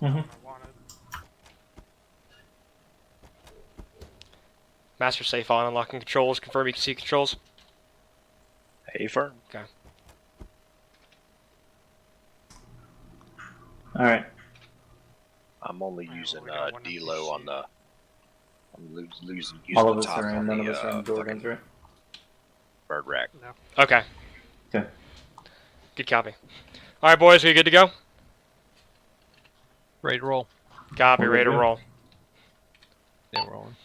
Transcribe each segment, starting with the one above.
not what I wanted. Master safe on, unlocking controls. Confirm you can see controls. Hey, firm. Okay. Alright. I'm only using D-low on the. I'm using All of the us top are in, on none of the us are in door guns, fucking right? bird rack. No. Okay. Okay. Good copy. Alright, boys, are you good to go? Ready to roll. Copy, We're ready to good. roll. Yeah, we're rolling.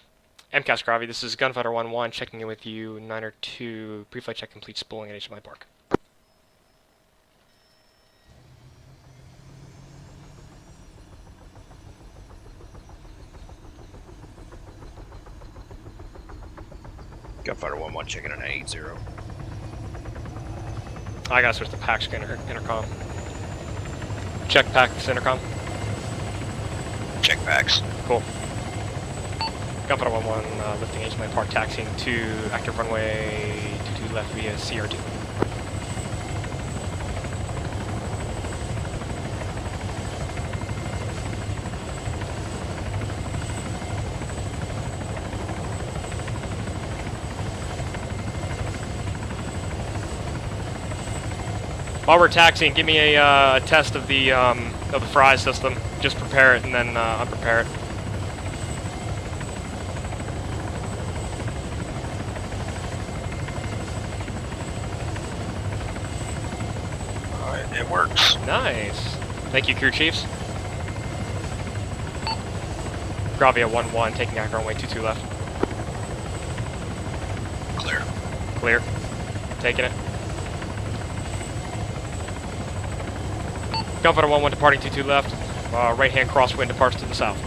MCAS Gravy, this is Gunfighter 1-1, checking in with you, 9-2, pre-flight check complete, spooling at HMI Park. Gunfighter 1-1 checking in at 8-0. I gotta switch to PAX intercom. Check PAX intercom. Check packs. Cool. Gunfighter 1-1, lifting HMI Park, taxiing to active runway 22 left via CR2. While we're taxiing, give me a test of the fries system. Just prepare it and then unprepare it. Alright, it works. Nice. Thank you, crew chiefs. Gravia 1-1, taking active runway 22 left. Clear. Clear. Taking it. Gunfighter 1-1 departing 22 left. Right-hand crosswind departs to the south.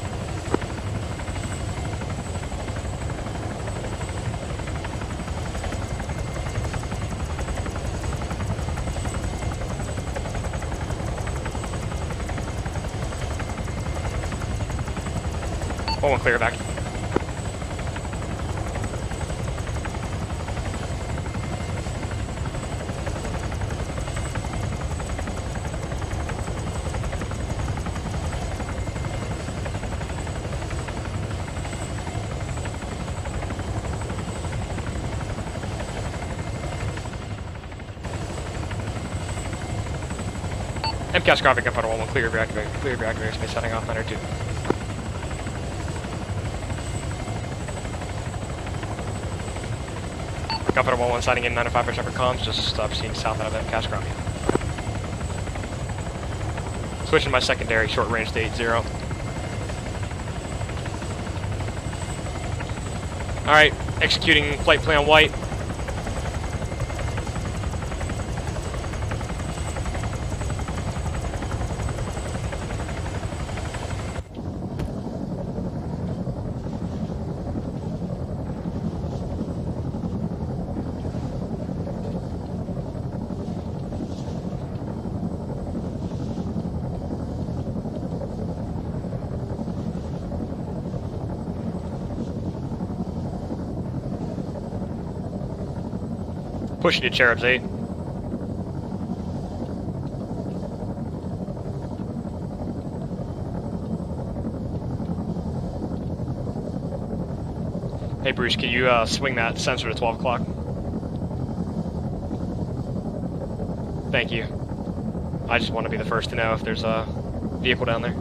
One clear back. MCAS Gravity Gunfighter 1-1, clear reactivate. Clear reactivate, space setting off 9-2. Gunfighter 1-1 sighting in 9-5 for Shepherd comms, just proceeding south out of MCAS Gravity. Switching my secondary, short range to 8-0. Alright, executing flight plan white. Pushing to Cherubs 8. Hey Bruce, can you swing that sensor to 12 o'clock? Thank you. I just want to be the first to know if there's a vehicle down there.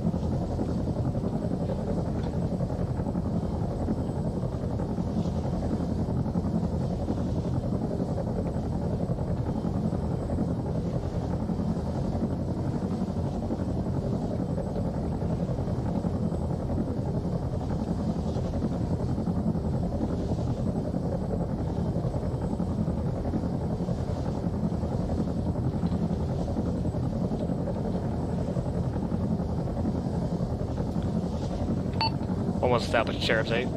Almost established Sheriff's 8.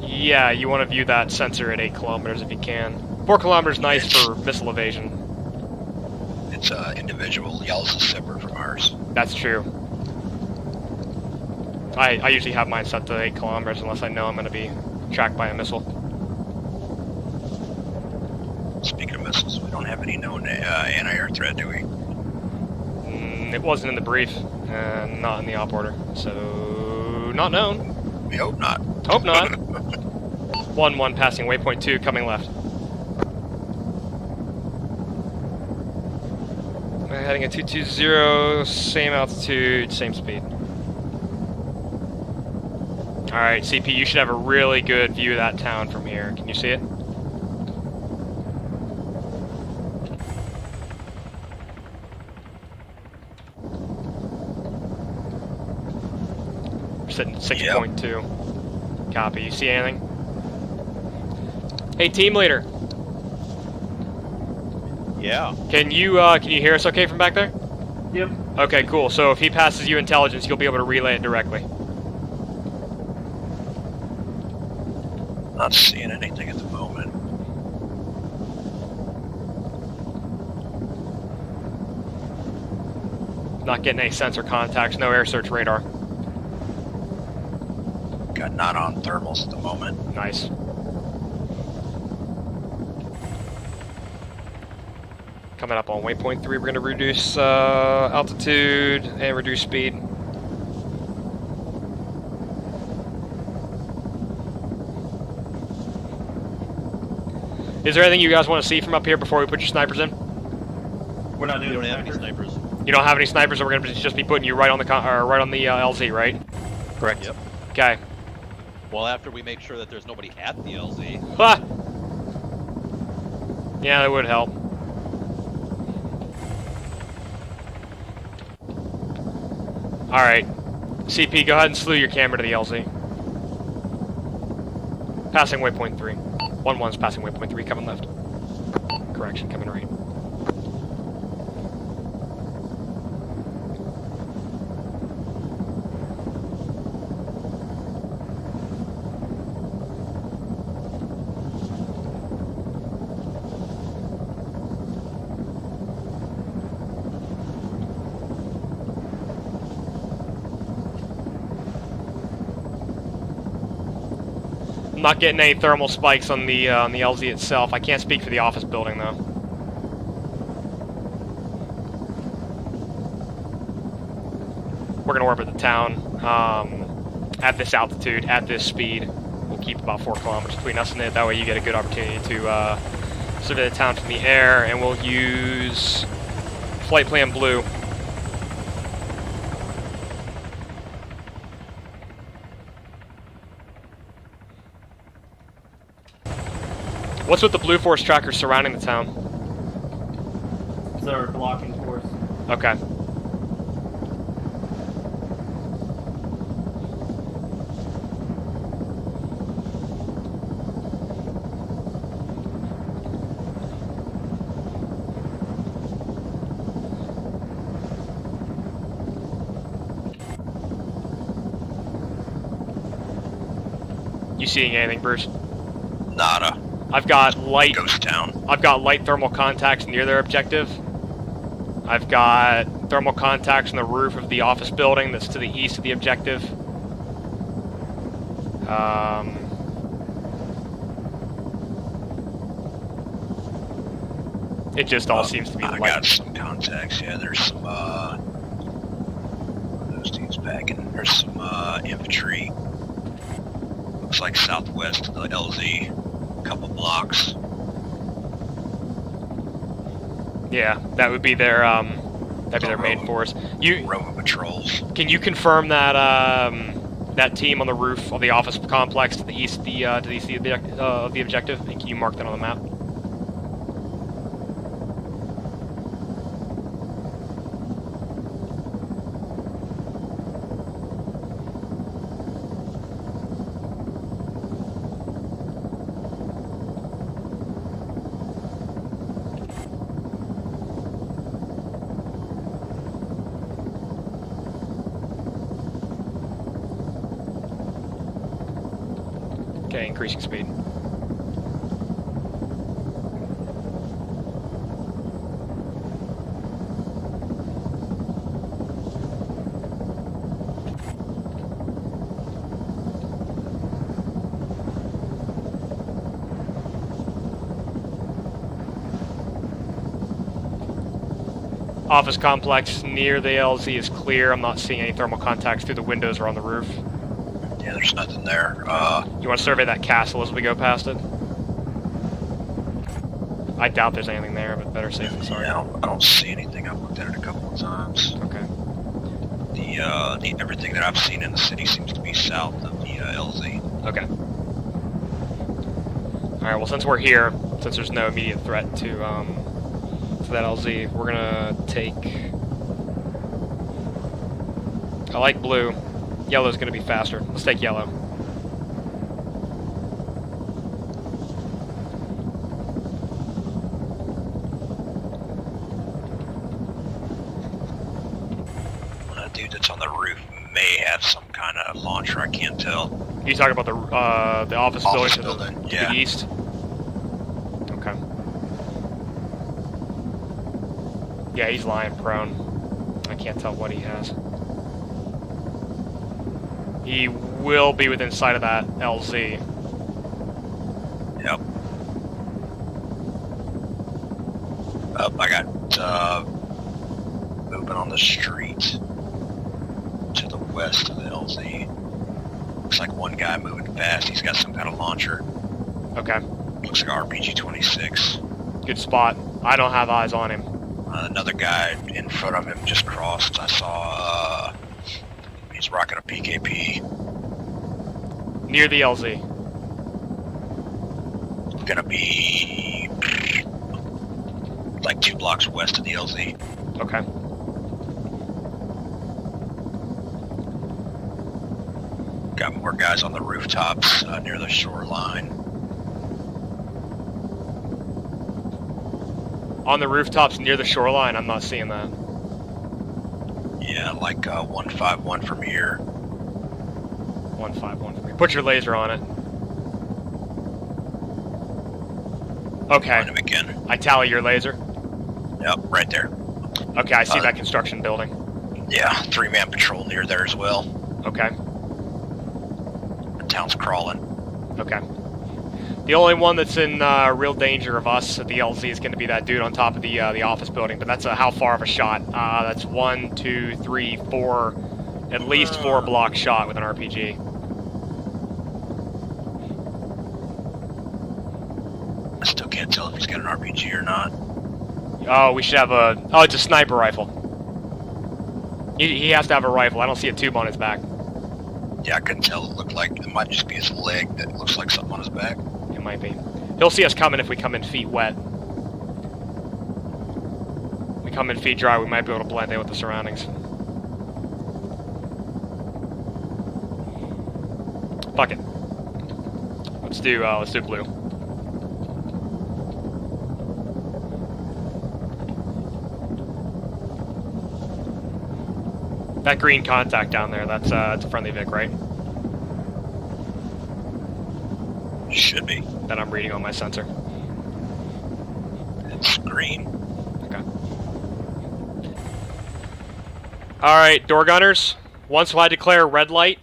Yeah, you want to view that sensor at 8 kilometers if you can. 4 kilometers nice for missile evasion. It's individual. Y'all's is separate from ours. That's true. I usually have mine set to 8 kilometers unless I know I'm going to be tracked by a missile. Speaking of missiles, we don't have any known anti-air threat, do we? It wasn't in the brief, and not in the op order, so not known. We hope not. Hope not. 1-1 passing waypoint 2, coming left. We're heading at 220, same altitude, same speed. Alright, CP, you should have a really good view of that town from here. Can you see it? We're sitting at 6.2. Yep. Copy. You see anything? Hey, team leader. Yeah. Can you hear us okay from back there? Yep. Okay, cool. So if he passes you intelligence, you'll be able to relay it directly. Not seeing anything at the moment. Not getting any sensor contacts, no air search radar. Got not on thermals at the moment. Nice. Coming up on waypoint 3, we're going to reduce altitude and reduce speed. Is there anything you guys want to see from up here before we put your snipers in? We're not doing We don't have any snipers. snipers. You don't have any snipers, so we're going to just be putting you right on the LZ, right? Correct. Yep. Okay. Well, after we make sure that there's nobody at the LZ. Ah! Yeah, that would help. Alright. CP, go ahead and slew your camera to the LZ. Passing waypoint 3. 1-1's passing waypoint 3, coming left. Correction, coming right. I'm not getting any thermal spikes on the LZ itself. I can't speak for the office building though. We're gonna orbit the town at this altitude, at this speed. We'll keep about 4 kilometers between us and it. That way you get a good opportunity to survey the town from the air, and we'll use flight plan blue. What's with the Blue Force trackers surrounding the town? It's our blocking force. Okay. You seeing anything, Bruce? Nada. I've got light. Ghost town. I've got light thermal contacts near their objective. I've got thermal contacts on the roof of the office building that's to the east of the objective. It just all seems to be I light. got some contacts. Yeah, there's some. Those dudes packing. There's some infantry. Looks like southwest of the LZ. Couple blocks. Yeah, that would be their main force. Roman patrols. Can you confirm that that team on the roof of the office complex to the east of the objective? And can you mark that on the map? Okay, increasing speed. Office complex near the LZ is clear. I'm not seeing any thermal contacts through the windows or on the roof. Yeah, there's nothing there. You want to survey that castle as we go past it? I doubt there's anything there, but better safe than sorry. Yeah, I don't see anything. I've looked at it a couple of times. Okay. The everything that I've seen in the city seems to be south of the LZ. Okay. Alright, well since we're here, since there's no immediate threat to that LZ, we're gonna take... I like blue. Yellow's gonna be faster. Let's take yellow. That dude that's on the roof may have some kind of launcher, I can't tell. You talking about the office Office building building, to yeah. the east? Okay. Yeah, he's lying prone. I can't tell what he has. He will be within sight of that LZ. Yep. I got moving on the street to the west of the LZ. Looks like one guy moving fast. He's got some kind of launcher. Okay. Looks like RPG-26. Good spot. I don't have eyes on him. Another guy in front of him just crossed. I saw he's rocking a PKP. Near the LZ. Gonna be like 2 blocks west of the LZ. Okay. Got more guys on the rooftops near the shoreline. On the rooftops near the shoreline, I'm not seeing that. Yeah, like 151 from here. 151 for me. Put your laser on it. Okay. Find him again. I tally your laser. Yep, right there. Okay, I see that construction building. Yeah, 3-man patrol near there as well. Okay. The town's crawling. Okay. The only one that's in real danger of us at the LZ is going to be that dude on top of the office building, but that's how far of a shot? That's 1, 2, 3, 4, at least 4 block shot with an RPG. I still can't tell if he's got an RPG or not. Oh, we should have a... Oh, it's a sniper rifle. He has to have a rifle. I don't see a tube on his back. Yeah, I couldn't tell. It looked like it might just be his leg that looks like something on his back. It might be. He'll see us coming if we come in feet wet. If we come in feet dry, we might be able to blend in with the surroundings. Fuck it. Let's do blue. That green contact down there, that's a friendly Vic, right? Should be. That I'm reading on my sensor. It's green. Okay. Alright, door gunners. Once I declare red light,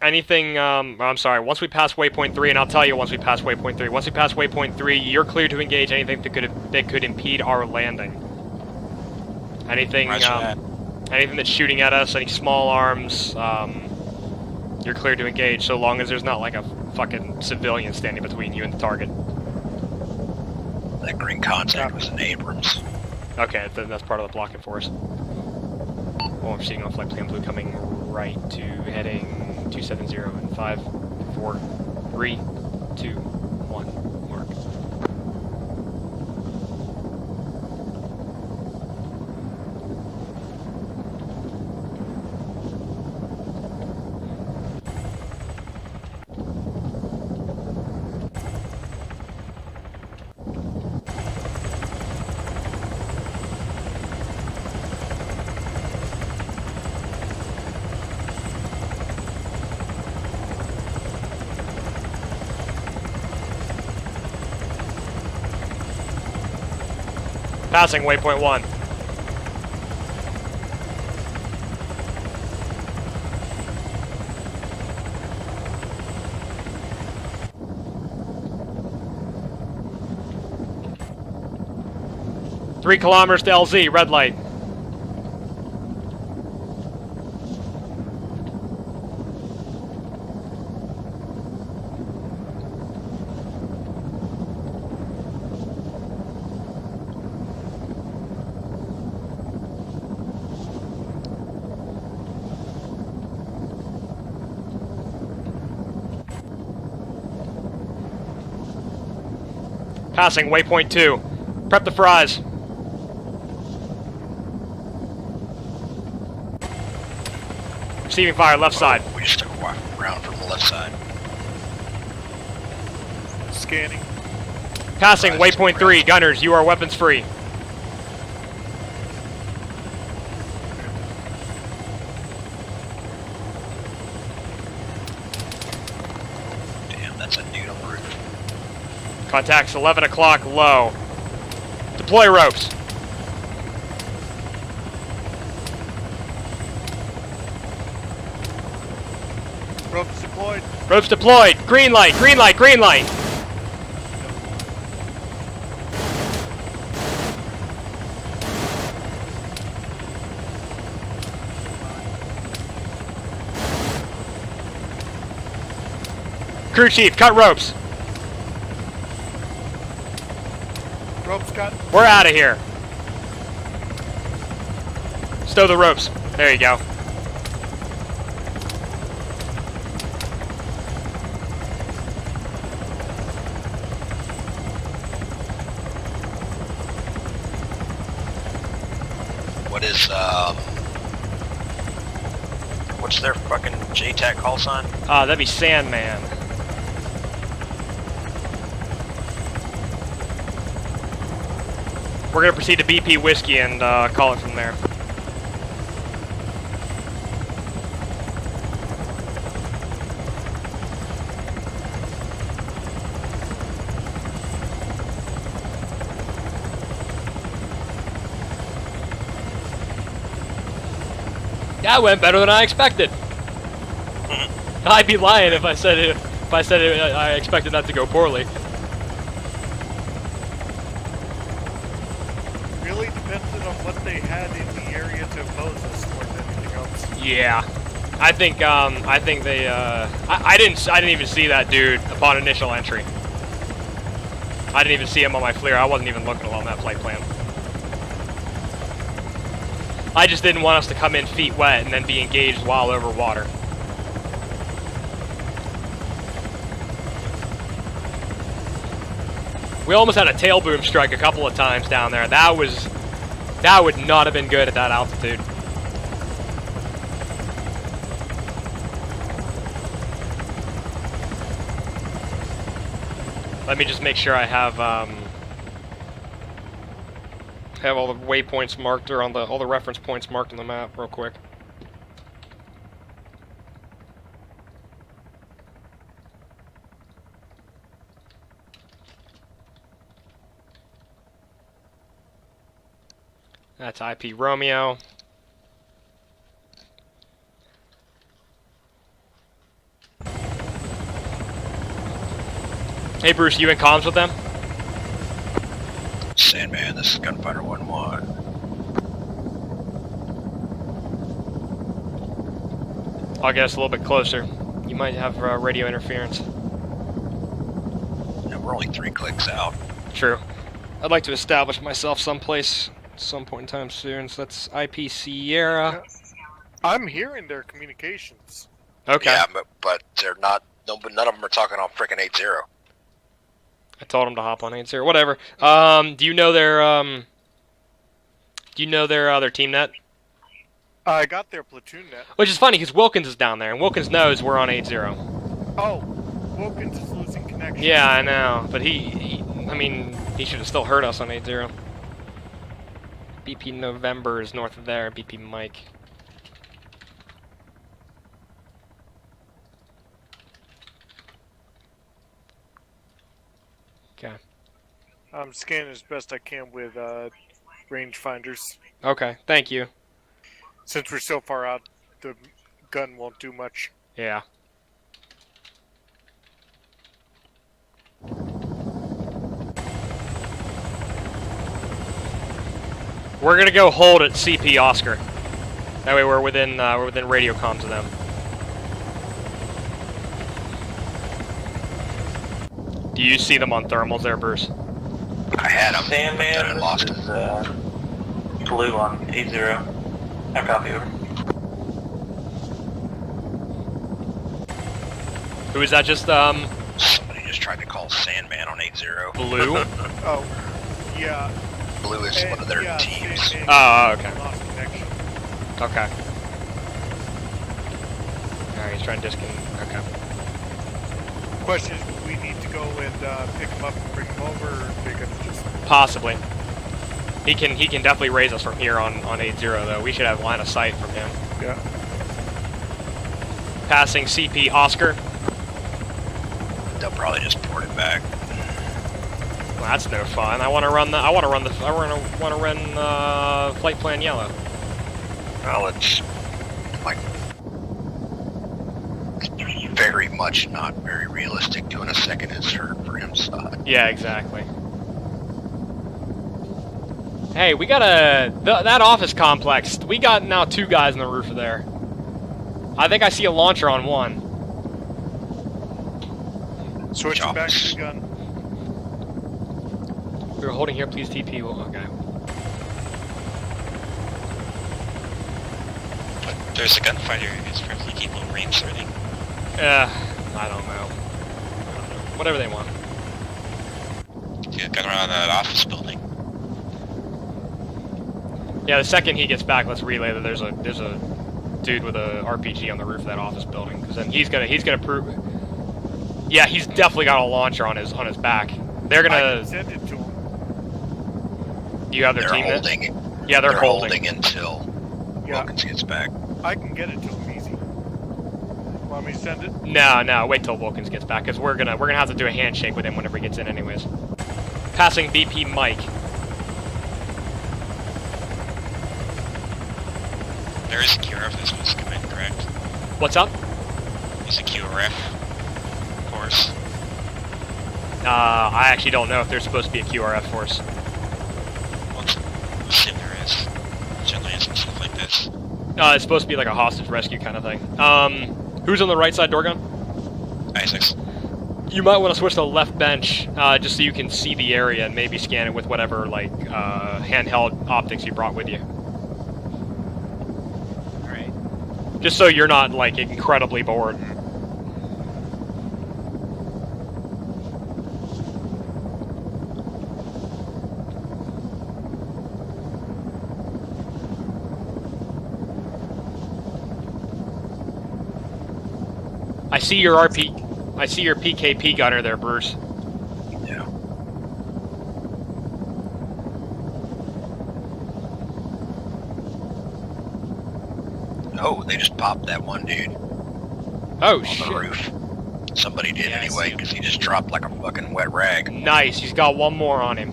anything, I'm sorry, once we pass waypoint 3, and I'll tell you once we pass waypoint 3. Once we pass waypoint 3, you're clear to engage anything that could impede our landing. Anything, anything that's shooting at us, any small arms, you're clear to engage, so long as there's not like a fucking civilian standing between you and the target. That green contact was an Abrams. Okay, then that's part of the blocking force. Oh, I'm seeing on flight plan blue coming right to heading 270 in 5, 4, 3, 2, 1, mark. Passing waypoint 1. Three kilometers to LZ, red light. Passing waypoint 2. Prep the fries. Receiving fire, left side. We just took a walk around from the left side. Scanning. Passing waypoint 3. Gunners, you are weapons free. Damn, that's a dude on the roof. Contacts 11 o'clock low. Deploy ropes. Ropes deployed. Ropes deployed. Green light, green light, green light. Crew chief, cut ropes. Ropes cut. We're out of here. Stow the ropes. There you go. What is, what's their fucking JTAC call sign? That'd be Sandman. We're gonna proceed to BP Whiskey and call it from there. That went better than I expected. I'd be lying if I said it. I expected that to go poorly. Really depended on what they had in the area to oppose us more than anything else. Yeah, I think they. I didn't even see that dude upon initial entry. I didn't even see him on my FLIR. I wasn't even looking along that flight plan. I just didn't want us to come in feet wet and then be engaged while over water. We almost had a tail boom strike a couple of times down there. That would not have been good at that altitude. Let me just make sure I have all the waypoints marked, or on all the reference points marked on the map real quick. That's IP Romeo. Hey Bruce, you in comms with them? Sandman, this is Gunfighter 1-1. I'll get us a little bit closer. You might have radio interference. Yeah, we're only 3 clicks out. True. I'd like to establish myself someplace at some point in time soon, so that's IP Sierra. I'm hearing their communications. Okay. Yeah, but they're not. No, but none of them are talking on frickin' 8-0. I told him to hop on 8-0. Whatever. Do you know their team net? I got their platoon net. Which is funny because Wilkins is down there, and Wilkins knows we're on 8-0. Oh, Wilkins is losing connection. Yeah, I know, but he should have still heard us on 8-0. BP November is north of there. BP Mike. Okay. I'm scanning as best I can with rangefinders. Okay, thank you. Since we're so far out, the gun won't do much. Yeah. We're gonna go hold at CP Oscar. That way we're within radio comms of them. Do you see them on thermals there, Bruce? I had them. Sandman, I lost this them. is blue on 8-0. I copy over. Who is that? Just Somebody just tried to call Sandman on 8-0. Blue? Oh, yeah. Blue is one of their yeah, teams. Oh, okay. Lost connection. Okay. Alright, he's trying to disconnect. Okay. Question is, do we need to go and pick him up and bring him over, or are they gonna just... Possibly. He can definitely raise us from here on 8-0 though. We should have line of sight from him. Yeah. Passing CP Oscar. They'll probably just port it back. Well, that's no fun. I want to run flight plan yellow. Well, it's like very much not very realistic doing a second insert for MSOT. Yeah, exactly. Hey, we got that office complex. We got now 2 guys on the roof of there. I think I see a launcher on one. Switch back to the gun. We were holding here, please TP. Well, okay. There's a gunfighter. It's probably keep low range starting. I don't know. Whatever they want. Yeah, gun around that office building. Yeah, the second he gets back, let's relay that there's a dude with a RPG on the roof of that office building, because then he's gonna prove. Yeah, he's definitely got a launcher on his back. They're I gonna. can send it to him. You have their They're team. holding. Yeah, they're holding. Until Yeah. Wilkins gets back. I can get it to him easy. Want me to send it? No, wait till Wilkins gets back, because we're gonna have to do a handshake with him whenever he gets in, anyways. Passing BP Mike. There is a QRF that's supposed to come in, correct? What's up? There's a QRF, of course. I actually don't know if there's supposed to be a QRF force. Well, assume there is. Generally, it's stuff like this. It's supposed to be like a hostage rescue kind of thing. Who's on the right side door gun? Isaacs. You might want to switch to the left bench, just so you can see the area and maybe scan it with whatever, like, handheld optics you brought with you. Alright. Just so you're not, like, incredibly bored. I see your PKP gunner there, Bruce. Yeah. Oh, they just popped that one dude Oh, on shit. the roof. Somebody did Yeah, I anyway, see. because he just dropped like a fucking wet rag. Nice, he's got one more on him.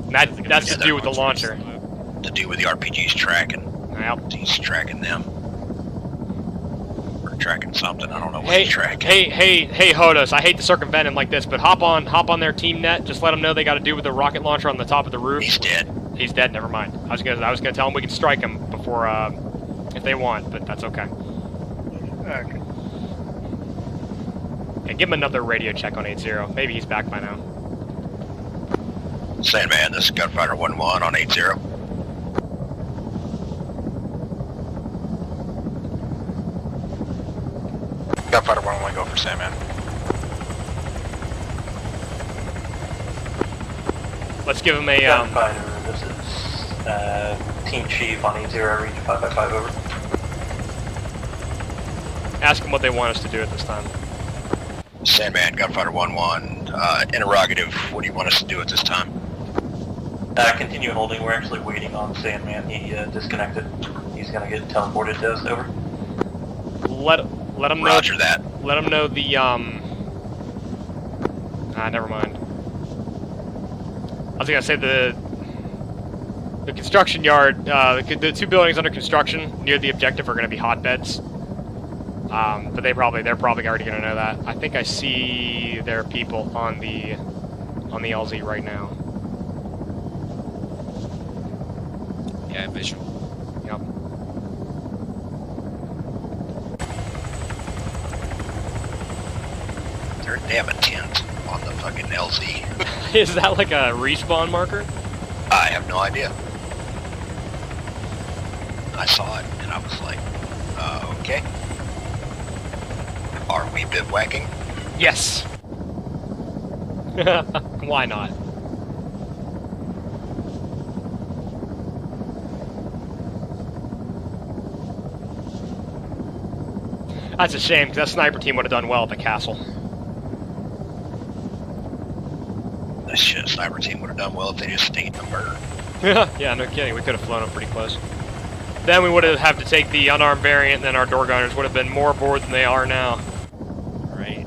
That's Yeah, the dude with the launcher. The dude with the RPG's tracking. Yep. He's tracking them. Or tracking something. I don't know what Hey, he's tracking. hey, Hodos, I hate to circumvent him like this, but hop on their team net, just let them know they got to do with the rocket launcher on the top of the roof. He's dead. He's dead, never mind. I was gonna tell him we can strike him before, if they want, but that's okay. Okay. Yeah, give him another radio check on 8-0. Maybe he's back by now. Sandman, this is Gunfighter 1-1 on 8-0. Gunfighter 1-1, go for Sandman. Let's give him a, Gunfighter, this is Team Chief on 8-0, reach 555 over. ask him what they want us to do at this time. Sandman, Gunfighter 1-1, interrogative, what do you want us to do at this time? Continue holding, we're actually waiting on Sandman, he disconnected. He's gonna get teleported to us, over. Let him know. Roger that. Let him know the never mind. I was gonna say the construction yard, the 2 buildings under construction near the objective are gonna be hotbeds. But they're probably already gonna know that. I think I see their people on the LZ right now. Yeah, visual. Yep. They have a tent on the fucking LZ. Is that like a respawn marker? I have no idea. I saw it and I was like, okay. Are we bivouacking? Yes! Why not? That's a shame, because that sniper team would have done well at the castle. That shit, sniper team would have done well if they just stayed in the bird. Yeah, no kidding, we could have flown them pretty close. Then we would have had to take the unarmed variant, and then our door gunners would have been more aboard than they are now. Right.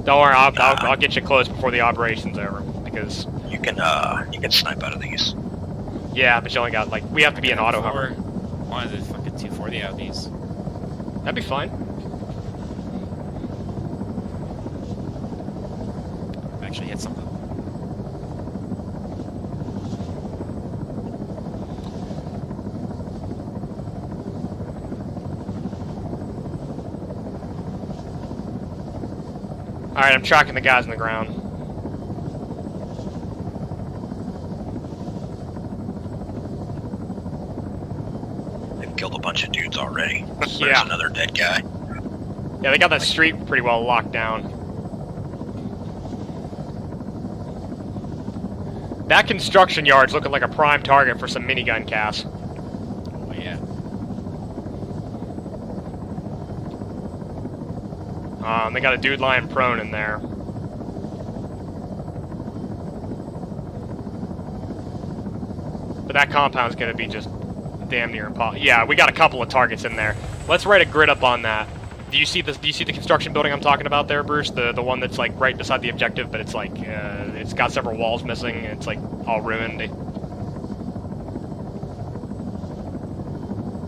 Don't worry, I'll get you close before the operation's over, because... You can snipe out of these. Yeah, but you only got, like, we have to be an auto hover. Why is it fucking 240 out of these? That'd be fine. Actually hit something. Alright, I'm tracking the guys on the ground. They've killed a bunch of dudes already. There's Yeah. another dead guy. Yeah, they got that street pretty well locked down. That construction yard's looking like a prime target for some minigun casts. Oh yeah. They got a dude lying prone in there. But that compound's gonna be just damn near impossible. Yeah, we got a couple of targets in there. Let's write a grid up on that. Do you see the construction building I'm talking about there, Bruce? The one that's like right beside the objective, but it's like it's got several walls missing and it's like all ruined.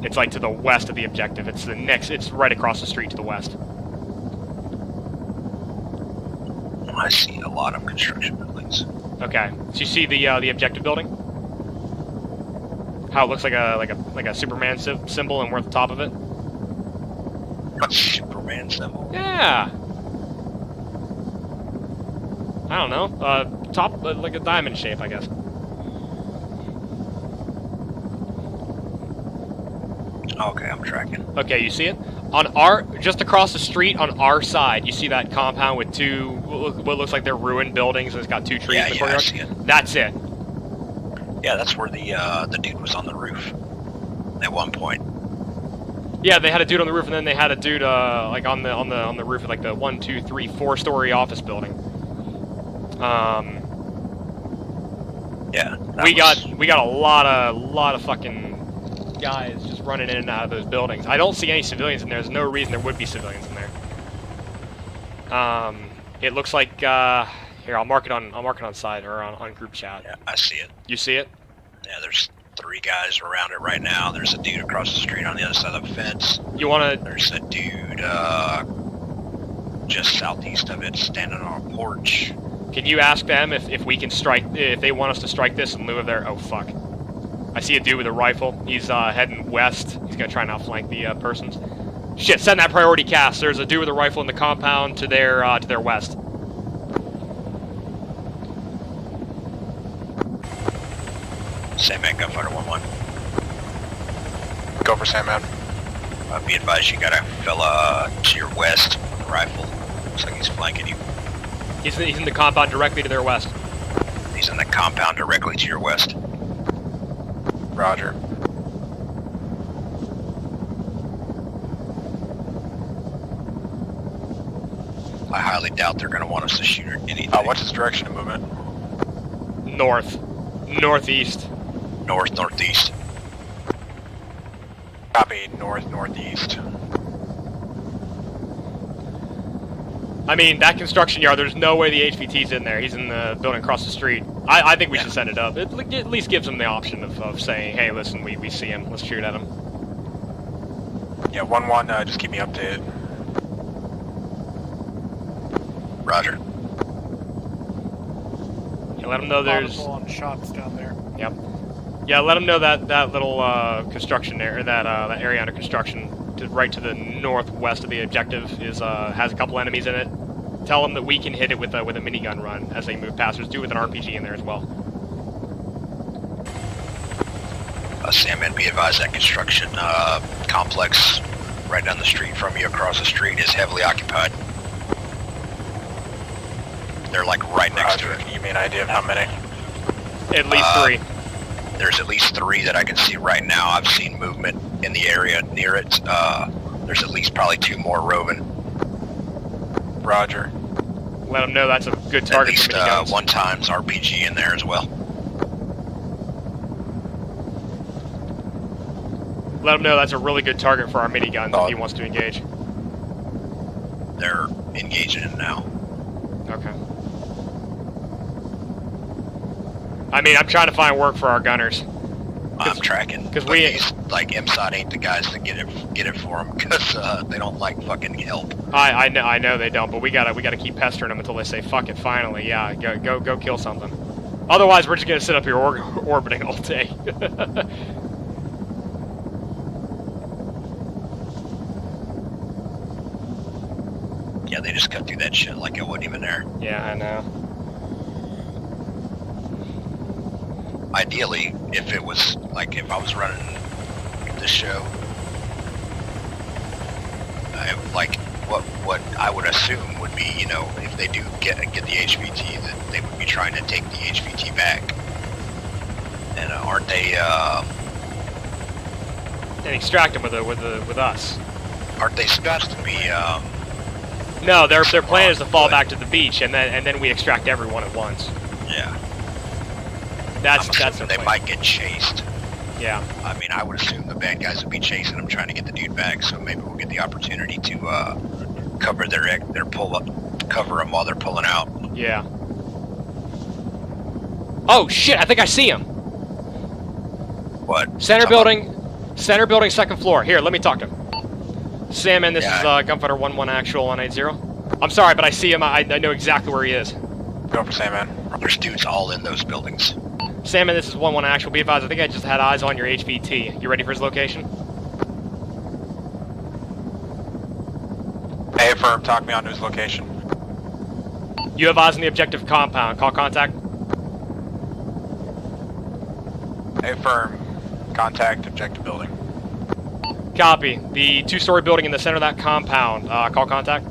It's like to the west of the objective. It's the next. It's right across the street to the west. I see a lot of construction buildings. Okay. So you see the objective building? How it looks like a Superman symbol, and we're at the top of it. A Superman symbol? Yeah. I don't know. Top like a diamond shape, I guess. Okay, I'm tracking. Okay, you see it? On our, just across the street on our side, you see that compound with two, what looks like they're ruined buildings, and it's got two trees in the courtyard? I see it. That's it. Yeah, that's where the dude was on the roof at one point. Yeah, they had a dude on the roof, and then they had a dude like on the roof of like the 1, 2, 3, 4-story office building. Yeah. We got a lot of fucking guys just running in and out of those buildings. I don't see any civilians in there. There's no reason there would be civilians in there. It looks like here, I'll mark it on side or on group chat. Yeah, I see it. You see it? Yeah, there's 3 guys around it right now. There's a dude across the street on the other side of the fence. You wanna? There's a dude just southeast of it standing on a porch. Can you ask them if we can strike, if they want us to strike this in lieu of their? Oh fuck! I see a dude with a rifle. He's heading west. He's gonna try and outflank the persons. Shit! Send that priority cast. There's a dude with a rifle in the compound to their west. Sandman Gunfighter 1-1. Go for Sandman. Be advised, you got a fella to your west with a rifle. Looks like he's flanking you. He's in the compound directly to their west. He's in the compound directly to your west. Roger. I highly doubt they're going to want us to shoot anything. What's his direction of movement? North. Northeast. Northeast. Copy, northeast. I mean, that construction yard, there's no way the HVT's in there. He's in the building across the street. I think we should send it up. It at least gives him the option of saying, hey, listen, we see him. Let's shoot at him. Yeah, 1-1, just keep me updated. Roger. Yeah, let him know there's... on shots down there. Yep. Yeah, let him know that little construction area, that area under construction, right to the northwest of the objective, is has a couple enemies in it. Tell them that we can hit it with a minigun run as they move past. There's do with an RPG in there as well. Sandman, be advised that construction complex right down the street from you, across the street, is heavily occupied. They're like right next to it. Can you give me an idea of how many? At least 3. There's at least 3 that I can see right now. I've seen movement in the area near it. There's at least probably 2 more roving. Roger. Let them know that's a good At target least for miniguns. 1 times RPG in there as well. Let them know that's a really good target for our miniguns if he wants to engage. They're engaging it now. Okay. I mean, I'm trying to find work for our gunners. I'm tracking. Because like MSOT ain't the guys to get it for them because they don't like fucking help. I know they don't, but we gotta keep pestering them until they say fuck it. Finally, yeah, go kill something. Otherwise, we're just gonna sit up here orbiting all day. Yeah, they just cut through that shit like it wasn't even there. Yeah, I know. Ideally, if it was like if I was running this show, like what I would assume would be, you know, if they do get the HVT, that they would be trying to take the HVT back. And aren't they? And extract them with us. Aren't they supposed to be? No, their plan is to fall back to the beach, and then we extract everyone at once. Yeah. That's their they plan. Might get chased. Yeah. I mean, I would assume the bad guys would be chasing them, trying to get the dude back. So maybe we'll get the opportunity to cover their pull up, cover them while they're pulling out. Yeah. Oh shit! I think I see him. What? Center building, 2nd floor. Here, let me talk to him. Salmon, this is Gunfighter 1-1 actual on 80. I'm sorry, but I see him. I know exactly where he is. Go for Sandman. There's dudes all in those buildings. Salmon, this is 1-1 actual. Be advised, I think I just had eyes on your HVT. You ready for his location? Hey, affirm. Talk me on to his location. You have eyes on the objective compound. Call contact. Hey, affirm. Contact objective building. Copy. The 2-story building in the center of that compound. Call contact.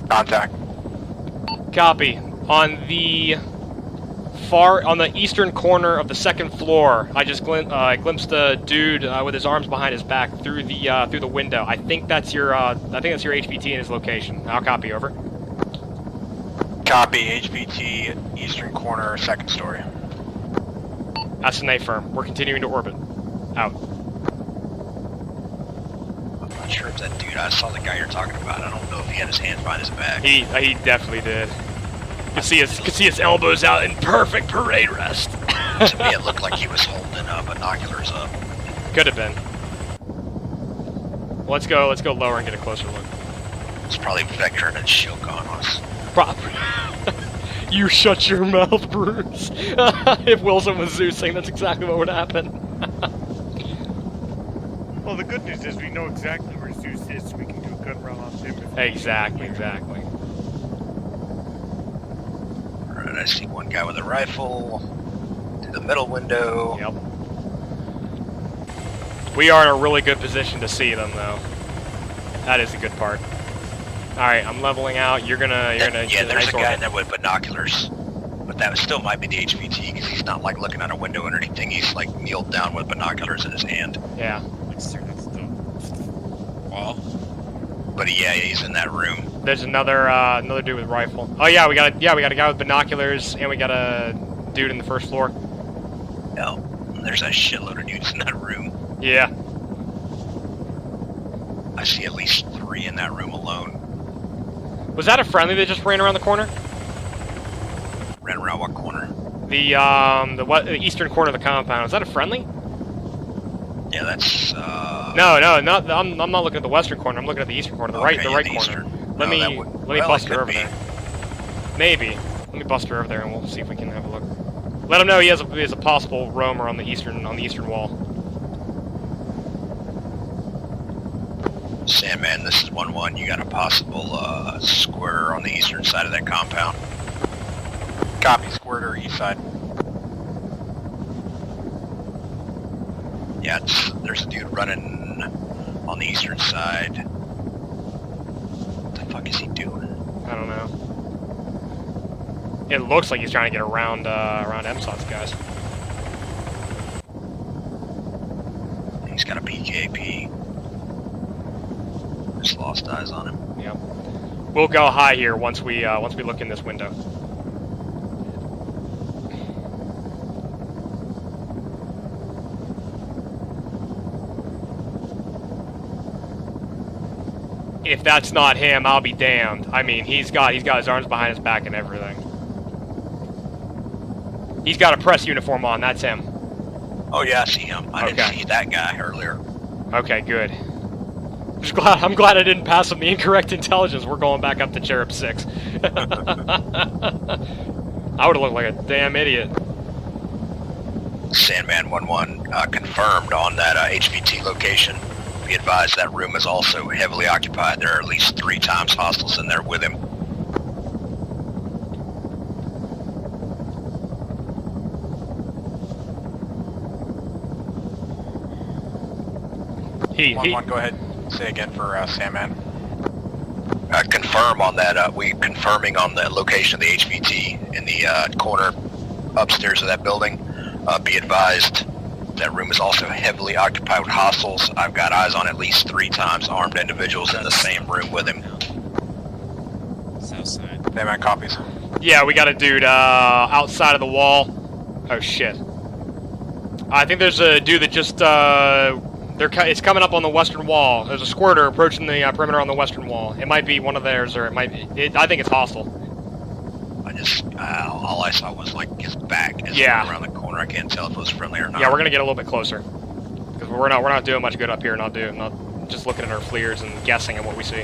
Contact. Copy. On the eastern corner of the 2nd floor, I just glimpsed a dude with his arms behind his back through the window. I think that's your HVT in his location. I'll copy. Over. Copy. HVT eastern corner 2nd story. That's an A firm. We're continuing to orbit. Out. I'm not sure if that dude. I saw the guy you're talking about. I don't know if he had his hand behind his back. He definitely did. Could see his elbows out in perfect parade rest. To me, it looked like he was holding binoculars up. Could have been. Let's go lower and get a closer look. It's probably Vector and Shilk on us. You shut your mouth, Bruce. If Wilson was Zeusing, that's exactly what would happen. Well, the good news is we know exactly where Zeus is, so we can do a good run on him. Exactly. Alright, I see one guy with a rifle. To the middle window. Yep. We are in a really good position to see them, though. That is the good part. Alright, I'm leveling out. You're gonna Yeah, get there's nice a guy orbit. in there with binoculars. But that still might be the HVT, because he's not like looking out a window or anything. He's like kneeled down with binoculars in his hand. Yeah. Next to the wall. But he's in that room. There's another dude with rifle. Oh yeah, we got a guy with binoculars, and we got a dude in the 1st floor. No, there's a shitload of dudes in that room. Yeah. I see at least 3 in that room alone. Was that a friendly that just ran around the corner? Ran around what corner? The eastern corner of the compound. Is that a friendly? Yeah, that's No, not. I'm not looking at the western corner. I'm looking at the eastern corner, the right corner. Eastern. Let me well, bust her over there. Maybe. Let me bust her over there, and we'll see if we can have a look. Let him know he has a possible roamer on the eastern wall. Sandman, this is 1-1. You got a possible squirter on the eastern side of that compound. Copy. Squirter east side. Yeah, there's a dude running on the eastern side. What the fuck is he doing? I don't know. It looks like he's trying to get around MSOT's guys. He's got a PKP. Just lost eyes on him. Yep. We'll go high here once we look in this window. If that's not him, I'll be damned. I mean, he's got his arms behind his back and everything. He's got a press uniform on. That's him. Oh yeah, I see him. I didn't see that guy earlier. Okay, good. I'm glad I didn't pass him the incorrect intelligence. We're going back up to Cherub 6. I would have looked like a damn idiot. Sandman 1-1 confirmed on that HVT location. Be advised that room is also heavily occupied. There are at least 3 times hostiles in there with him. One, go ahead. Say again for Sandman. Confirm on that. We confirming on the location of the HVT in the corner upstairs of that building. Be advised that room is also heavily occupied with hostiles. I've got eyes on at least 3 times armed individuals in the same room with him. South side. Sandman copies. Yeah, we got a dude outside of the wall. Oh shit. I think there's a dude that just it's coming up on the western wall. There's a squirter approaching the perimeter on the western wall. It might be one of theirs, or it might be. I think it's hostile. All I saw was like his back as around the corner. I can't tell if it was friendly or not. Yeah, we're gonna get a little bit closer because we're not doing much good up here. Not just looking at our FLIRs and guessing at what we see.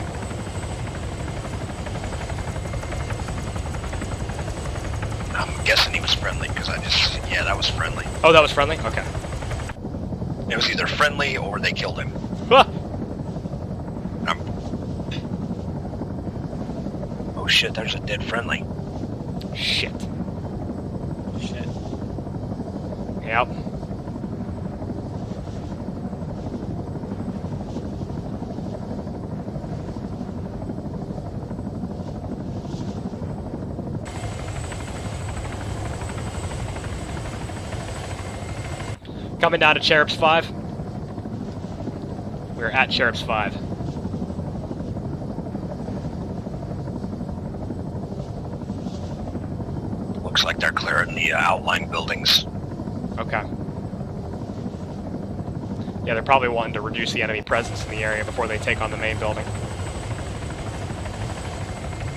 I'm guessing he was friendly because that was friendly. Oh, that was friendly. Okay. It was either friendly or they killed him. Oh shit, there's a dead friendly. Shit. Yep. Coming down to Cherubs 5. We're at Cherubs 5. Looks like they're clearing the outlying buildings. Okay. Yeah, they're probably wanting to reduce the enemy presence in the area before they take on the main building.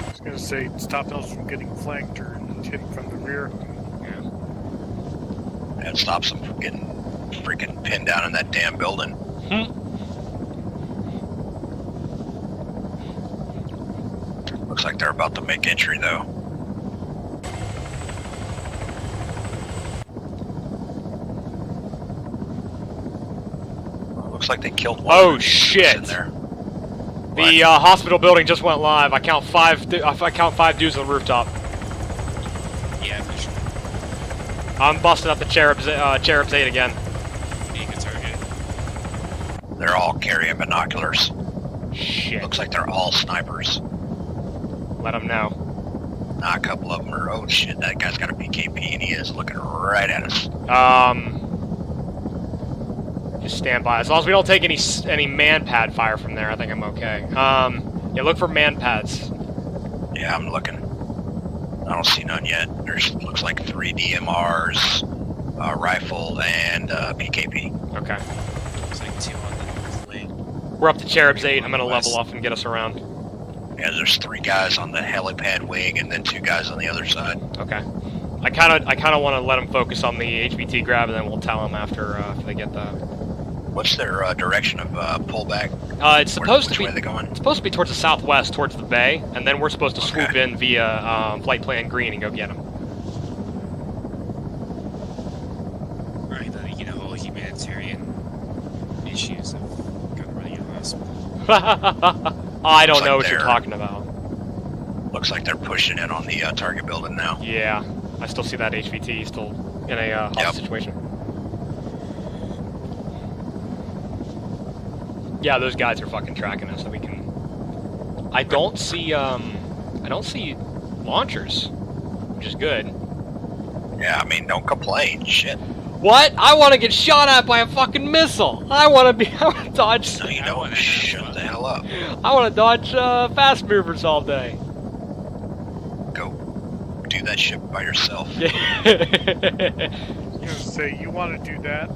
I was gonna say, stop those from getting flanked or hit from the rear. Yeah. And stops them from getting freaking pinned down in that damn building. Looks like they're about to make entry though. Looks like they killed one. Oh shit! In there. The hospital building just went live. I count 5. I count 5 dudes on the rooftop. Yeah, for sure. I'm busting up the Cherubs 8 again. Being a target. They're all carrying binoculars. Shit. Looks like they're all snipers. Let them know. Nah, a couple of them are. Oh shit! That guy's got a PKP and he is looking right at us. Just stand by. As long as we don't take any man-pad fire from there, I think I'm okay. Yeah, look for man-pads. Yeah, I'm looking. I don't see none yet. There's looks like 3 DMRs, rifle, and PKP. Okay. Looks like 2 on the north lane. We're up to Cherubs 8. I'm gonna level off and get us around. Yeah, there's 3 guys on the helipad wing and then 2 guys on the other side. Okay. I kind of want to let them focus on the HVT grab, and then we'll tell them after they get that. What's their direction of pullback? It's supposed Which to be. way are they going? It's supposed to be towards the southwest, towards the bay, and then we're supposed to swoop in via Flight Plan Green and go get them. Right, then you know, humanitarian issues of gun running in the hospital. I don't Looks know like what you're they're- talking about. Looks like they're pushing in on the target building now. Yeah, I still see that HVT still in a hostage situation. Yeah, those guys are fucking tracking us, so we can... I don't see launchers, which is good. Yeah, I mean, don't complain. Shit. What? I want to get shot at by a fucking missile! I want to dodge... No, you don't. Shut the hell up. I want to dodge fast movers all day. Go do that shit by yourself. I was gonna say, you want to do that?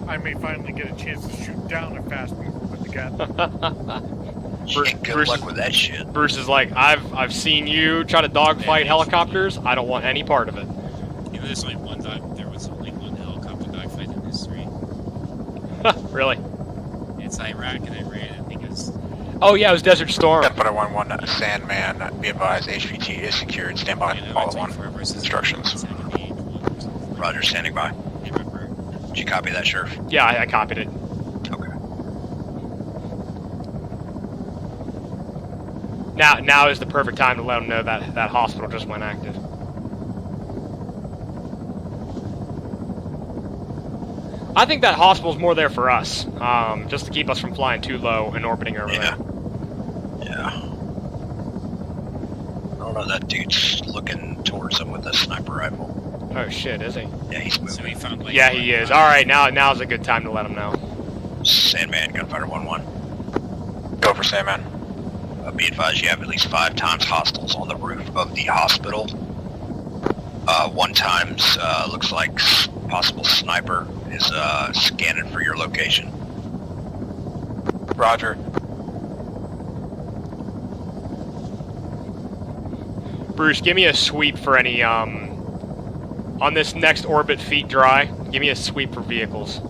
I may finally get a chance to shoot down a fast mover with the gun. Shit, good luck with that shit. Bruce is like, I've seen you try to dogfight helicopters. I don't want any part of it. You know, there was only one helicopter dogfight in history. Really? It's Iraq and Iran. I think it's. Oh yeah, it was Desert Storm. Gunfighter 1-1, Sandman, be advised, HVT is secured, stand by, follow on instructions. Roger, standing by. Did you copy that, Sheriff? Yeah, I copied it. Okay. Now is the perfect time to let them know that that hospital just went active. I think that hospital's more there for us, just to keep us from flying too low and orbiting over there. Yeah. I don't know, that dude's looking towards them with a sniper rifle. Oh shit, is he? Yeah, he's moving. So we found like. Yeah, he is. Alright, now's a good time to let him know. Sandman, Gunfighter 1-1. Go for Sandman. Be advised, you have at least 5 times hostiles on the roof of the hospital. 1 times, looks like possible sniper is scanning for your location. Roger. Bruce, give me a sweep for any, on this next orbit feet dry, give me a sweep for vehicles.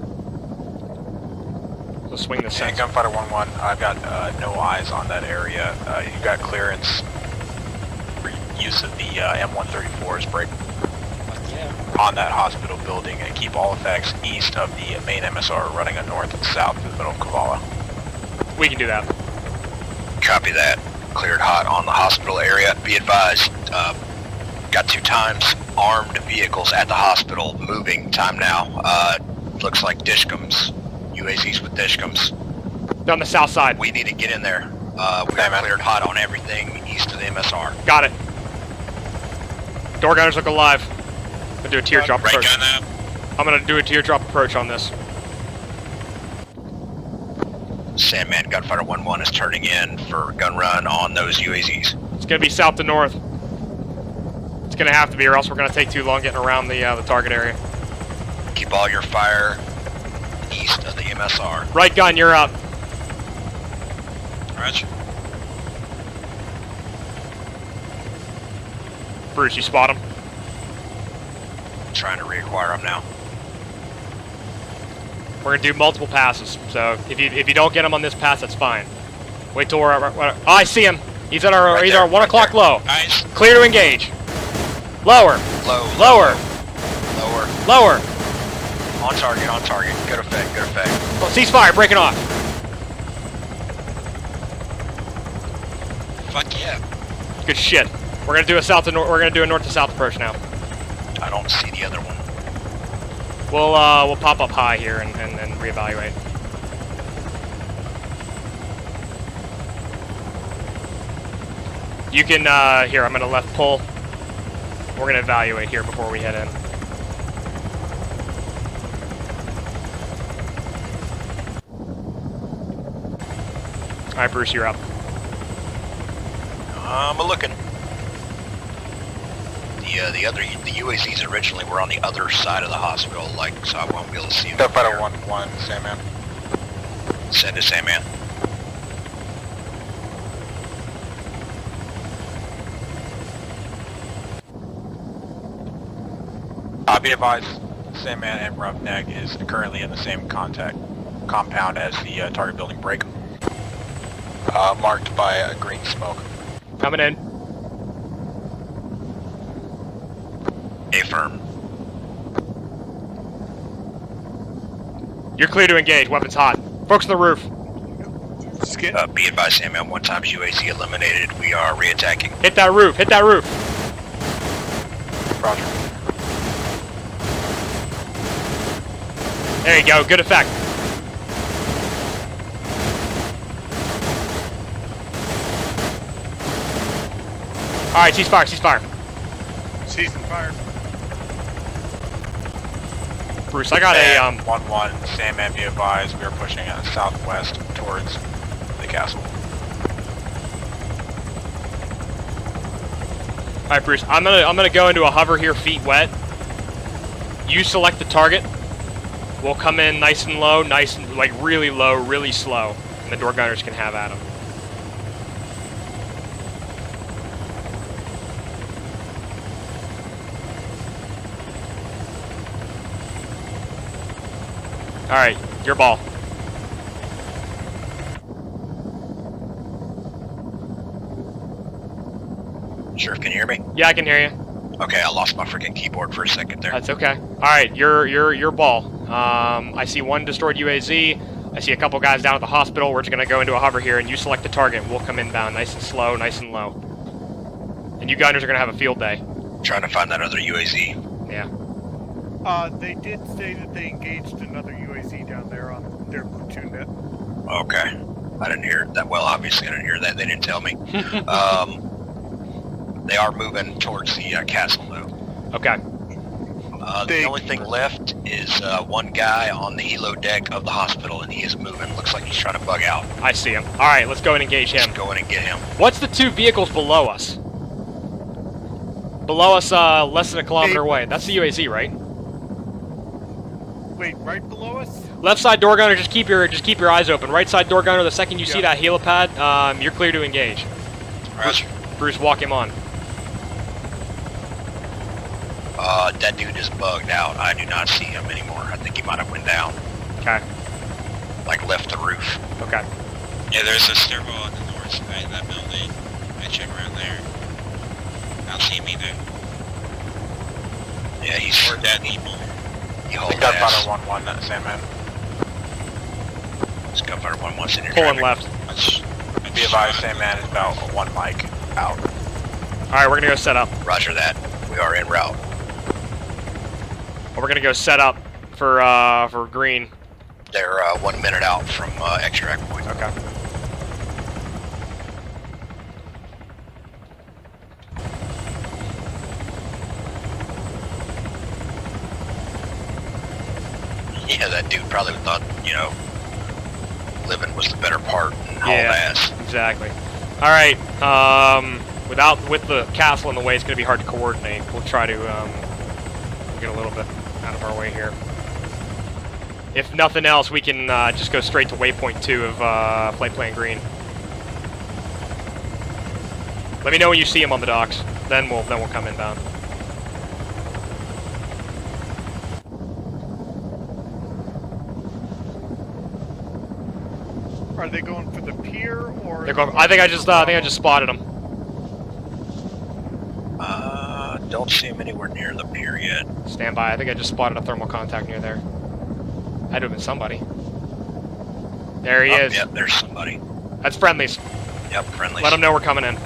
So swing the And sensor. Gunfighter 1-1, I've got no eyes on that area. You got clearance for use of the M134's break on that hospital building and keep all effects east of the main MSR running a north and south to the middle of Kavala. We can do that. Copy that. Cleared hot on the hospital area. Be advised, got 2 times armed vehicles at the hospital moving. Time now. Looks like dishcoms. UAZs with dishcoms. Down the south side. We need to get in there. We got cleared hot on everything east of the MSR. Got it. Door gunners look alive. I'm gonna do a teardrop Right approach. gun up. I'm gonna do a teardrop approach on this. Sandman, Gunfighter 1-1 is turning in for gun run on those UAZs. It's gonna be south to north. It's gonna have to be, or else we're gonna take too long getting around the target area. Keep all your fire east of the MSR. Right gun, you're up. Roger. Bruce, you spot him. Trying to reacquire them now. We're gonna do multiple passes, so if you don't get him on this pass, that's fine. Wait till we're oh, I see him. He's at our Right he's there, our 1 right o'clock there. low. Nice. Clear to engage. Lower. Low. Lower. Lower. Lower. On target, on target. Good effect, good effect. Oh, ceasefire, breaking off. Fuck yeah. Good shit. We're gonna do a south to north. We're gonna do a north to south approach now. I don't see the other one. We'll pop up high here and reevaluate. You can here. I'm gonna left pull. We're gonna evaluate here before we head in. All right, Bruce, you're up. I'm looking. The UAZs originally were on the other side of the hospital, like, so I won't be able to see them. Gunfighter 1-1, Sandman. Send to Sandman. Be advised, Sandman and Roughneck is currently in the same compound as the target building break. Marked by a green smoke. Coming in. Affirm. You're clear to engage. Weapons hot. Focus on the roof. Be advised, Sandman, 1 times UAZ eliminated. We are reattacking. Hit that roof. Hit that roof. Roger. There you go. Good effect. Alright, ceasefire, ceasefire. Season fire. Bruce, I got a, 1-1, Sandman, be advised, we are pushing southwest towards the castle. Alright, Bruce, I'm gonna go into a hover here, feet wet. You select the target. We'll come in nice and low, nice and, like, really low, really slow. And the door gunners can have at him. Alright, your ball. Sheriff, can you hear me? Yeah, I can hear you. Okay, I lost my freaking keyboard for a second there. That's okay. Alright, your ball. I see one destroyed UAZ. I see a couple guys down at the hospital. We're just gonna go into a hover here and you select the target and we'll come inbound nice and slow, nice and low. And you gunners are gonna have a field day. Trying to find that other UAZ. Yeah. They did say that they engaged another UAZ down there on their platoon net. Okay. I didn't hear that. Well, obviously I didn't hear that. They didn't tell me. They are moving towards the castle, though. Okay. The only thing left is one guy on the helo deck of the hospital, and he is moving. Looks like he's trying to bug out. I see him. Alright, let's go and engage him. Let's go in and get him. What's the two vehicles below us? Below us, less than a kilometer away. That's the UAZ, right? Wait, right below us? Left side door gunner, just keep your eyes open. Right side door gunner, the second you see that helipad, you're clear to engage. Roger. Bruce, walk him on. That dude is bugged out. I do not see him anymore. I think he might have went down. Okay. Like left the roof. Okay. Yeah, there's a stairwell on the north side of that building. I check around there. I don't see him either. Yeah, he's Or dead people. He hauled Gunfighter ass. 1-1, that Sandman. This Gunfighter 1-1's in here. Pulling left. Be advised, Sandman is about 1 mic out. Alright, we're gonna go set up. Roger that. We are en route. We're gonna go set up for green. They're 1 minute out from extract point. Okay. Yeah, that dude probably thought, you know, living was the better part and hauled ass. Exactly. Alright, with the castle in the way, it's gonna be hard to coordinate. We'll try to, get a little bit out of our way here. If nothing else, we can just go straight to waypoint 2 of flight plan green. Let me know when you see him on the docks. Then we'll come inbound. Are they going for the pier or? They're going, I think I just spotted him. Don't see him anywhere near the pier yet. Stand by. I think I just spotted a thermal contact near there. Had to have been somebody. There he is. Yep, there's somebody. That's friendlies. Yep, friendly. Let them know we're coming in.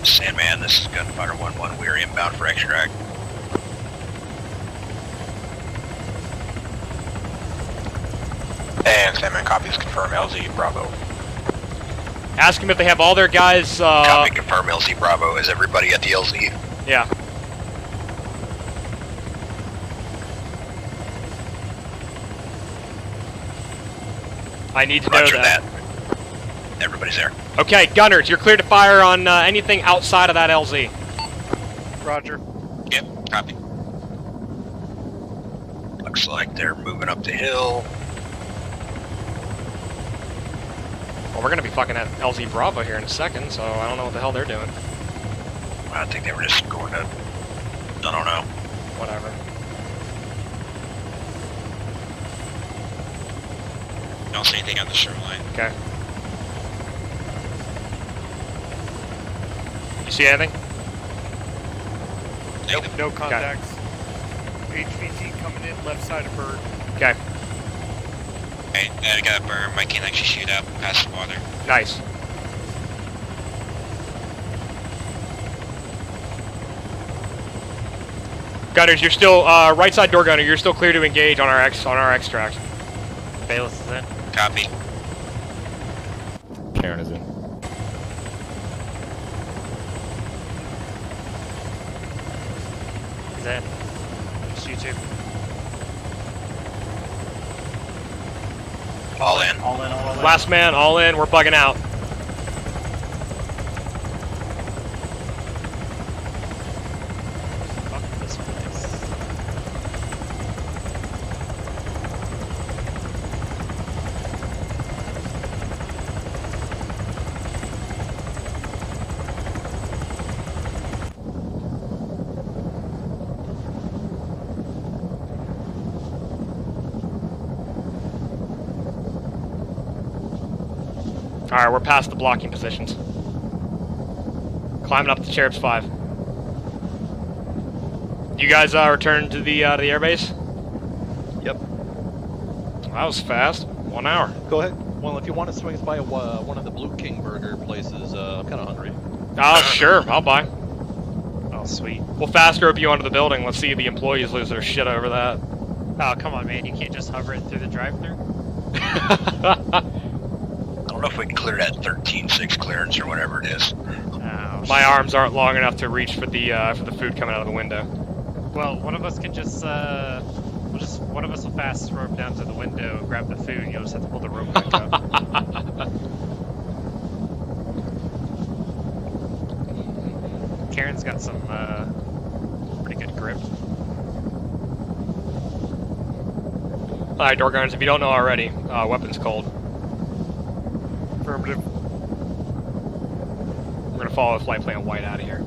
Sandman, this is Gunfighter 1-1. We are inbound for extract. And Sandman copies confirm LZ Bravo. Ask them if they have all their guys, Copy, confirm LZ Bravo. Is everybody at the LZ? Yeah. I need to Roger know that. Everybody's there. Okay, gunners, you're clear to fire on anything outside of that LZ. Roger. Yep, copy. Looks like they're moving up the hill. Well, we're gonna be fucking at LZ Bravo here in a second, so I don't know what the hell they're doing. I think they were just going to... I don't know. Whatever. Don't see anything on the shoreline. Okay. You see anything? Nope, no contacts. HVT coming in left side of bird. Okay. Alright, I got a berm. I can't actually shoot out past the water. Nice. Gunners, you're still right side door gunner. You're still clear to engage on our extract. Bayless is in. Copy. Karen is in. All in. All in, all in. Last man, all in. We're bugging out. Fuck this place. Alright, we're past the blocking positions. Climbing up to Cherubs 5. You guys return to the airbase? Yep. That was fast. 1 hour. Go ahead. Well, if you want to swing by one of the Blue King Burger places, I'm kind of hungry. Oh, sure. I'll buy. Oh, sweet. We'll fast group you onto the building. Let's see the employees lose their shit over that. Oh, come on, man. You can't just hover it through the drive-thru? I don't know if we can clear that 13.6 clearance or whatever it is. Oh, My arms aren't long enough to reach for the food coming out of the window. well, one of us can just, one of us will fast rope down to the window, grab the food, and you'll just have to pull the rope back up. Karen's got some, pretty good grip. Alright, door guards, if you don't know already, weapons cold. Affirmative. We're gonna follow flight plan white out of here.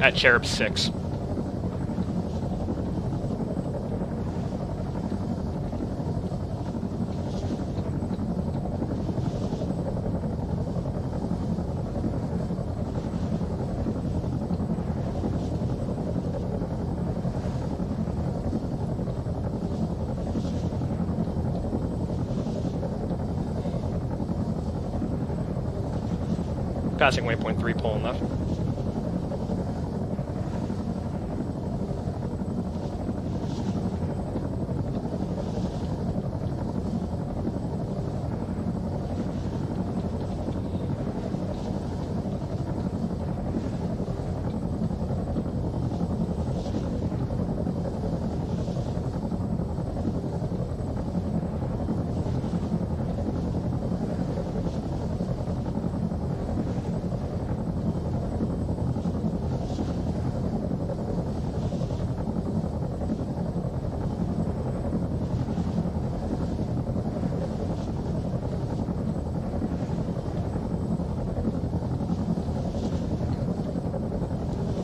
At Cherub 6. Passing waypoint 3, pulling left.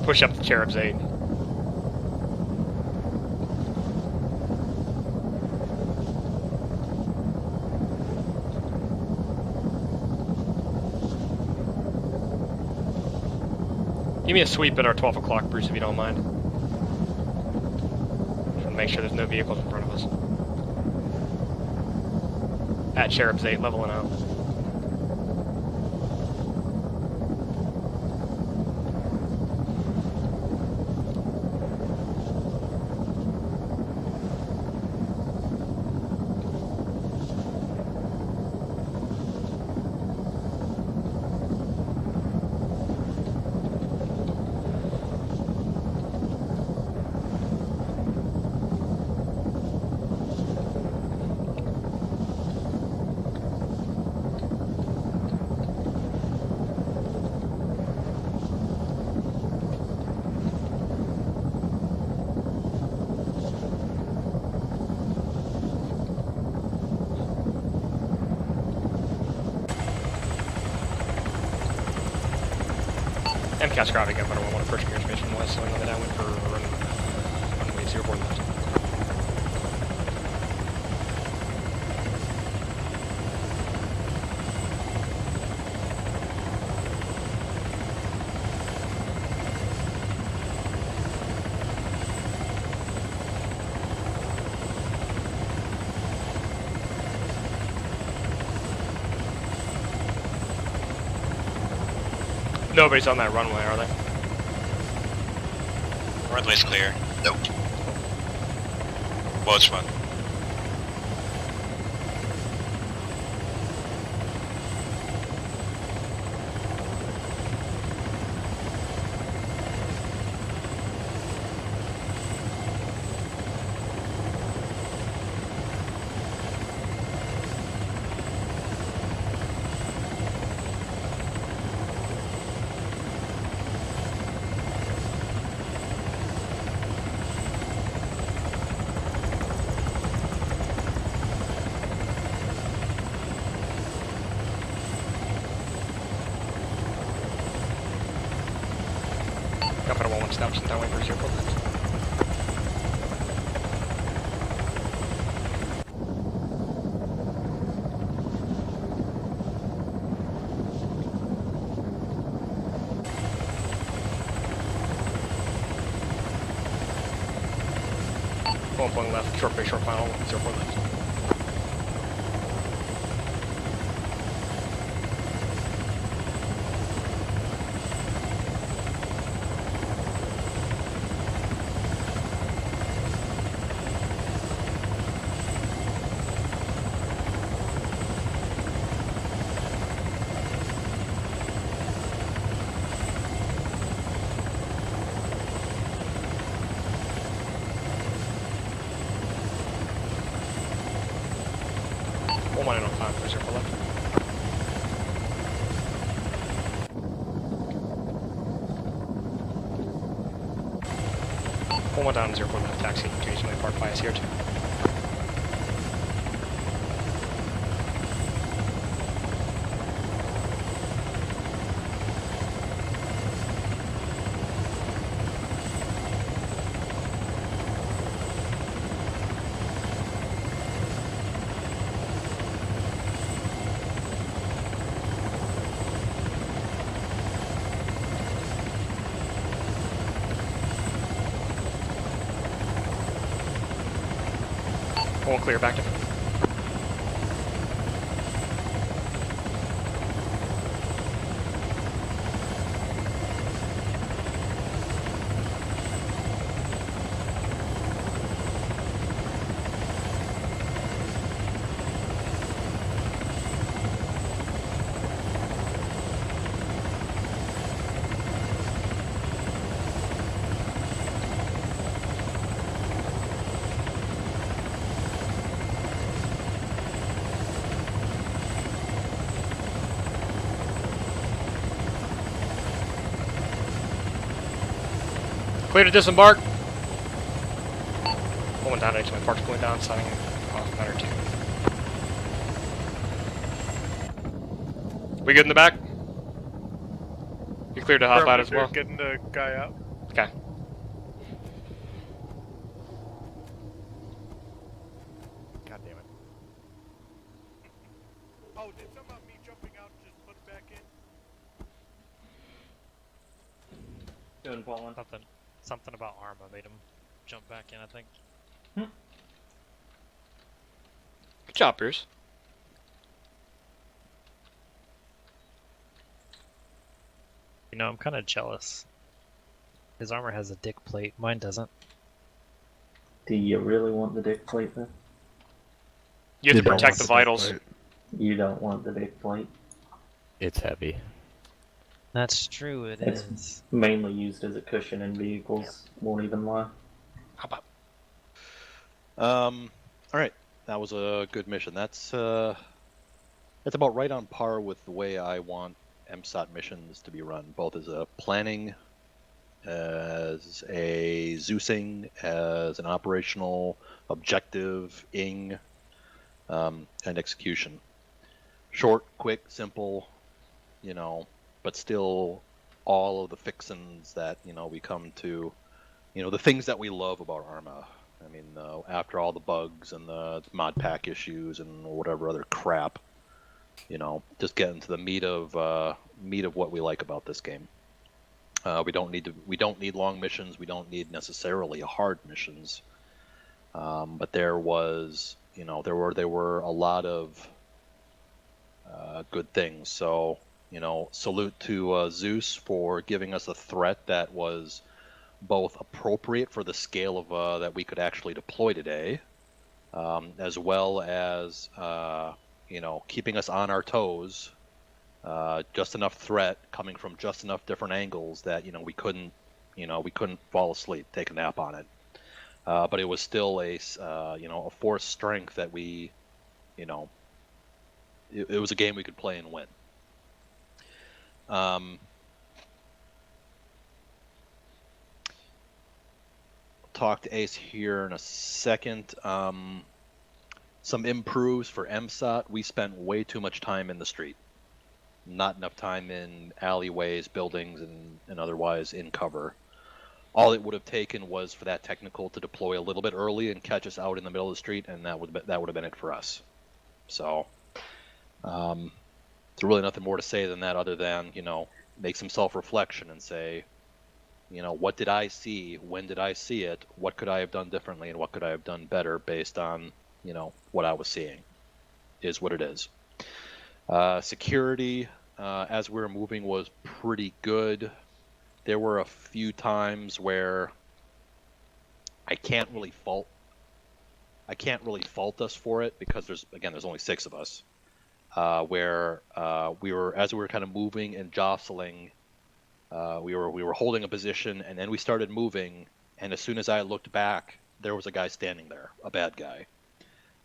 Push up to Cherubs 8. Give me a sweep at our 12 o'clock, Bruce, if you don't mind. Just want to make sure there's no vehicles in front of us. At Cherubs 8, leveling out. MCAS Gravity Gunfighter 1-1 approaching your information west, slowing on the downwind for runway 04 left. Nobody's on that runway, are they? Runway's clear. Nope. Which one? Gunfighter 1-1 stops and down way for 04 left. Point left, short base, short final, 04 left. One on time, for 04 left. One down, 04 left, taxi, occasionally parked by us here too. One clear, back to. Clear to disembark. One down, actually, park's going down, signing off matter 2. We good in the back? You cleared to hop out as well? Getting the guy out. Okay. God damn it. Oh, did something about me jumping out and just put it back in? Doing Poland. Something about Arma made him jump back in, I think. Good job, Bruce. You know, I'm kind of jealous. His armor has a dick plate, mine doesn't. Do you really want the dick plate then? You have to protect the vitals. You don't want the dick plate. It's heavy. That's true, It's mainly used as a cushion in vehicles, won't even lie. How about? Alright, that was a good mission. That's about right on par with the way I want MSOT missions to be run, both as a planning, as a Zeusing, as an operational objective, ing, and execution. Short, quick, simple, you know, but still all of the fixins that, you know, we come to, you know, the things that we love about Arma. I mean, after all the bugs and the mod pack issues and whatever other crap, you know, just getting to the meat of what we like about this game. We don't need long missions. We don't need necessarily hard missions. But there was, you know, there were a lot of good things. So, you know, salute to Zeus for giving us a threat that was both appropriate for the scale of that we could actually deploy today, as well as you know, keeping us on our toes. Just enough threat coming from just enough different angles that, you know, we couldn't fall asleep, take a nap on it. But it was still a you know, a force strength that we, you know, it was a game we could play and win. Talk to Ace here in a second. Some improves for MSOT. We spent way too much time in the street. Not enough time in alleyways, buildings, and otherwise in cover. all it would have taken was for that technical to deploy a little bit early and catch us out in the middle of the street, and that would have been it for us. So there's really nothing more to say than that, other than, you know, make some self-reflection and say, you know, what did I see? When did I see it? What could I have done differently, and what could I have done better based on, you know, what I was seeing? Is what it is. Security, as we were moving, was pretty good. There were a few times where I can't really fault us for it, because there's only 6 of us. Where we were, as we were kind of moving and jostling, we were holding a position, and then we started moving, and as soon as I looked back, there was a guy standing there, a bad guy.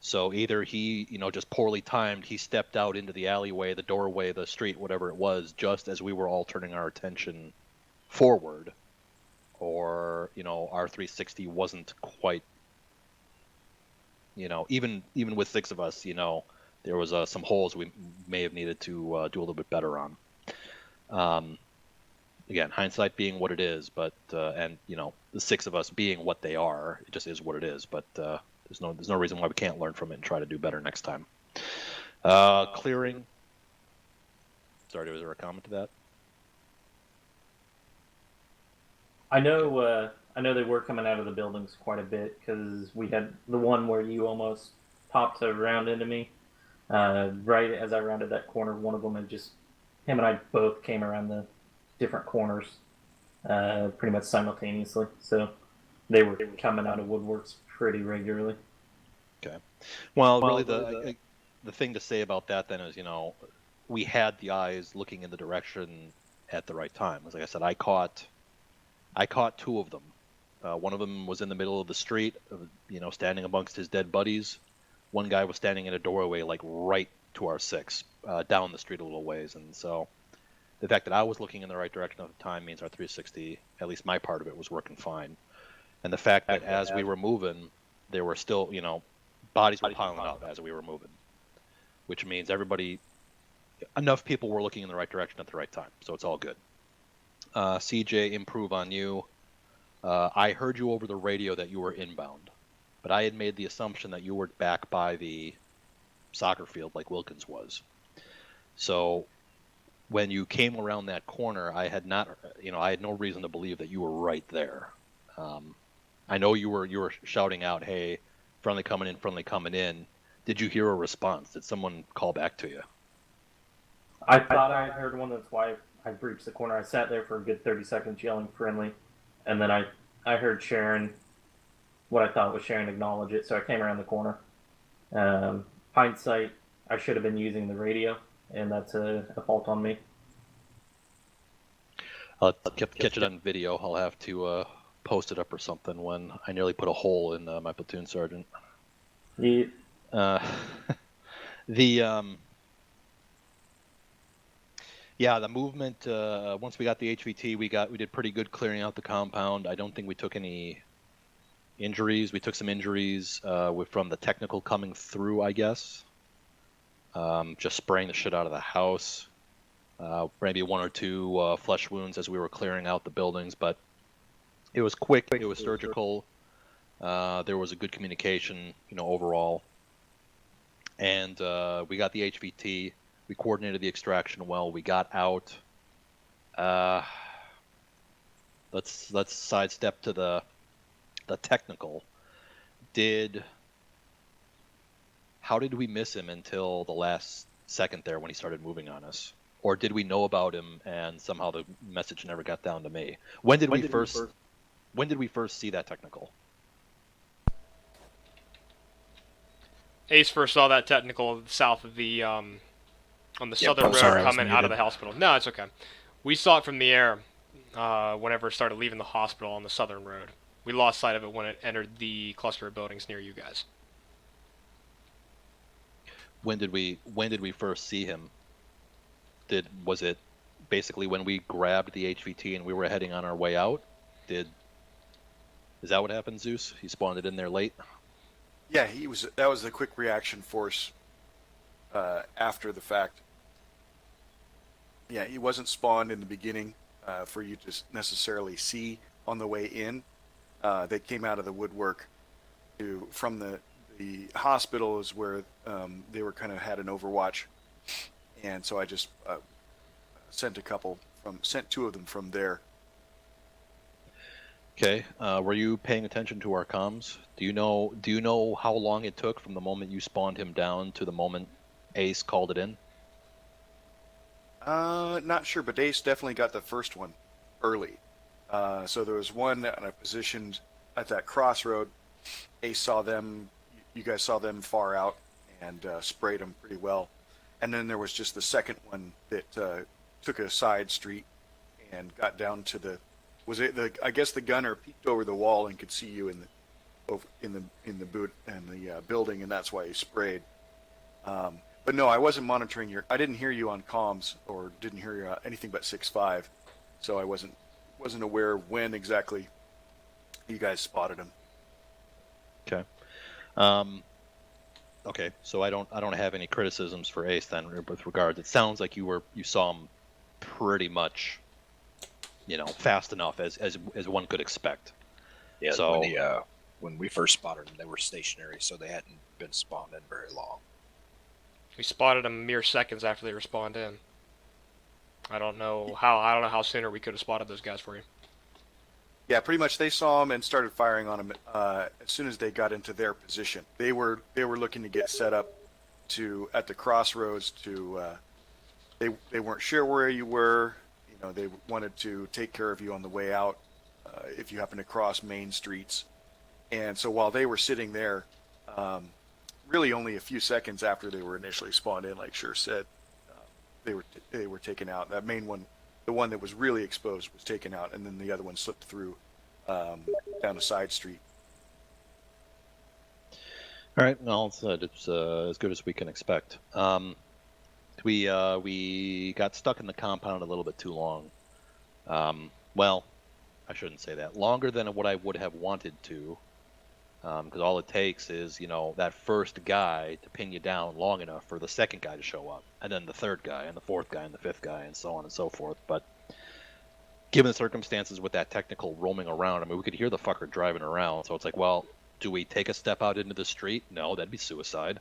So either he, you know, just poorly timed, he stepped out into the alleyway, the doorway, the street, whatever it was, just as we were all turning our attention forward, or, you know, our 360 wasn't quite, you know, even with 6 of us, you know, there was some holes we may have needed to do a little bit better on. Again, hindsight being what it is, but and, you know, the 6 of us being what they are, it just is what it is. But there's no reason why we can't learn from it and try to do better next time. Clearing. Sorry, was there a comment to that? I know they were coming out of the buildings quite a bit, because we had the one where you almost popped a round into me. Right as I rounded that corner, one of them had him and I both came around the different corners pretty much simultaneously. So they were coming out of woodworks pretty regularly. Okay. Well, really, the thing to say about that then is, you know, we had the eyes looking in the direction at the right time. As like I said, I caught 2 of them. One of them was in the middle of the street, you know, standing amongst his dead buddies. One guy was standing in a doorway, like right to our 6, down the street a little ways. And so the fact that I was looking in the right direction at the time means our 360, at least my part of it, was working fine. And the fact that as we were moving, there were still, you know, bodies were piling up as we were moving, which means enough people were looking in the right direction at the right time. So it's all good. CJ, improve on you. I heard you over the radio that you were inbound, but I had made the assumption that you were back by the soccer field like Wilkins was. So when you came around that corner, I had no reason to believe that you were right there. I know you were shouting out, "Hey, friendly coming in, friendly coming in." Did you hear a response? Did someone call back to you? I thought I heard one. That's why I breached the corner. I sat there for a good 30 seconds yelling friendly, and then I heard Sharon, what I thought was Sharon, acknowledge it, so I came around the corner. Hindsight, I should have been using the radio, and that's a fault on me. I'll catch it on video. I'll have to post it up or something when I nearly put a hole in my platoon sergeant. Yeah. The movement, once we got the HVT, we did pretty good clearing out the compound. I don't think we took any injuries. We took some injuries from the technical coming through, I guess. Just spraying the shit out of the house. Maybe 1 or 2 flesh wounds as we were clearing out the buildings, but it was quick, it was surgical. There was a good communication, you know, overall. And we got the HVT. We coordinated the extraction well. We got out. Let's sidestep to the technical. How did we miss him until the last second there when he started moving on us? Or did we know about him and somehow the message never got down to me? When did we first see that technical? Ace first saw that technical south of the on the southern road coming out of the hospital. No, it's okay. We saw it from the air whenever it started leaving the hospital on the southern road. We lost sight of it when it entered the cluster of buildings near you guys. When did we first see him? Was it basically when we grabbed the HVT and we were heading on our way out? Is that what happened, Zeus? He spawned it in there late? Yeah, that was the quick reaction force after the fact. Yeah, he wasn't spawned in the beginning for you to necessarily see, on the way in. They came out of the woodwork from the hospital is where they were kind of had an overwatch, and so I just sent two of them from there. Okay. Were you paying attention to our comms? Do you know how long it took from the moment you spawned him down to the moment Ace called it in? Not sure, but Ace definitely got the first one early. So there was one that I positioned at that crossroad. Ace saw them. You guys saw them far out and sprayed them pretty well. And then there was just the second one that took a side street and got down to the. I guess the gunner peeked over the wall and could see you in the boot and the building, and that's why he sprayed. But no, I wasn't monitoring I didn't hear you on comms or didn't hear anything but 6.5, so I wasn't aware when exactly you guys spotted him. Okay. Okay. So I don't have any criticisms for Ace then with regards. It sounds like you saw him pretty much, fast enough as one could expect. Yeah. So when we first spotted them, they were stationary, so they hadn't been spawned in very long. We spotted them mere seconds after they were spawned in. I don't know how sooner we could have spotted those guys for you. Yeah, pretty much they saw him and started firing on him as soon as they got into their position. They were looking to get set up at the crossroads they weren't sure where you were. They wanted to take care of you on the way out if you happen to cross main streets. And so while they were sitting there, really only a few seconds after they were initially spawned in, like Sure said, they were taken out. That main one, the one that was really exposed, was taken out, and then the other one slipped through down a side street. All right. Well, it's as good as we can expect. We got stuck in the compound a little bit too long. Well, I shouldn't say that. Longer than what I would have wanted to. Because all it takes is, that first guy to pin you down long enough for the second guy to show up, and then the third guy, and the fourth guy, and the fifth guy, and so on and so forth. But given the circumstances with that technical roaming around, we could hear the fucker driving around. So it's like, well, do we take a step out into the street? No, that'd be suicide.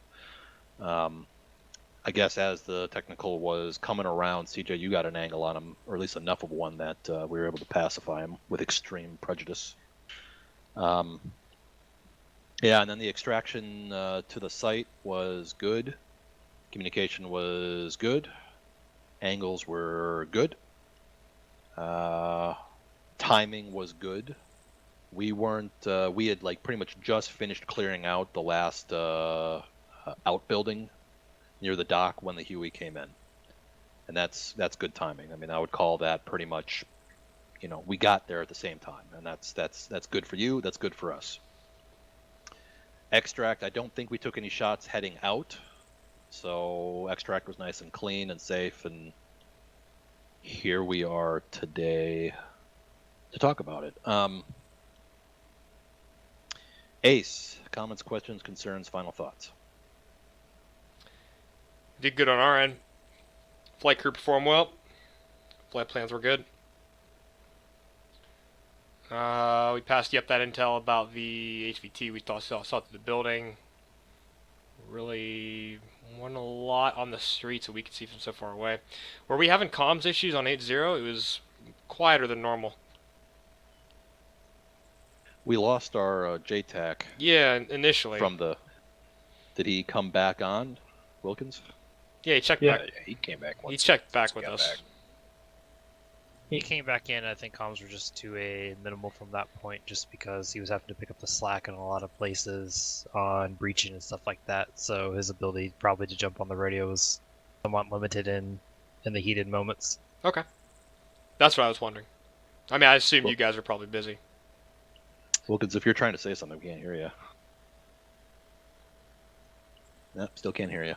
I guess as the technical was coming around, CJ, you got an angle on him, or at least enough of one that we were able to pacify him with extreme prejudice. Yeah, and then the extraction to the site was good. Communication was good. Angles were good. Timing was good. We had pretty much just finished clearing out the last outbuilding near the dock when the Huey came in. And that's good timing. I would call that pretty much, we got there at the same time. And that's good for you, that's good for us. Extract, I don't think we took any shots heading out, so extract was nice and clean and safe, and here we are today to talk about it. Ace, comments, questions, concerns, final thoughts? Did good on our end. Flight crew performed well. Flight plans were good. We passed you up that intel about the HVT we saw through the building. Really wasn't a lot on the streets that we could see from so far away. Were we having comms issues on 8-0? It was quieter than normal. We lost our JTAC. Yeah, initially. Did he come back on, Wilkins? Yeah, he checked back. Yeah, he came back once. He checked back with us. Back. He came back in. I think comms were just to a minimal from that point, just because he was having to pick up the slack in a lot of places on breaching and stuff like that. So his ability probably to jump on the radio was somewhat limited in the heated moments. Okay, that's what I was wondering. I assume you guys are probably busy. Wilkins, if you're trying to say something, we can't hear you. Nope, still can't hear you.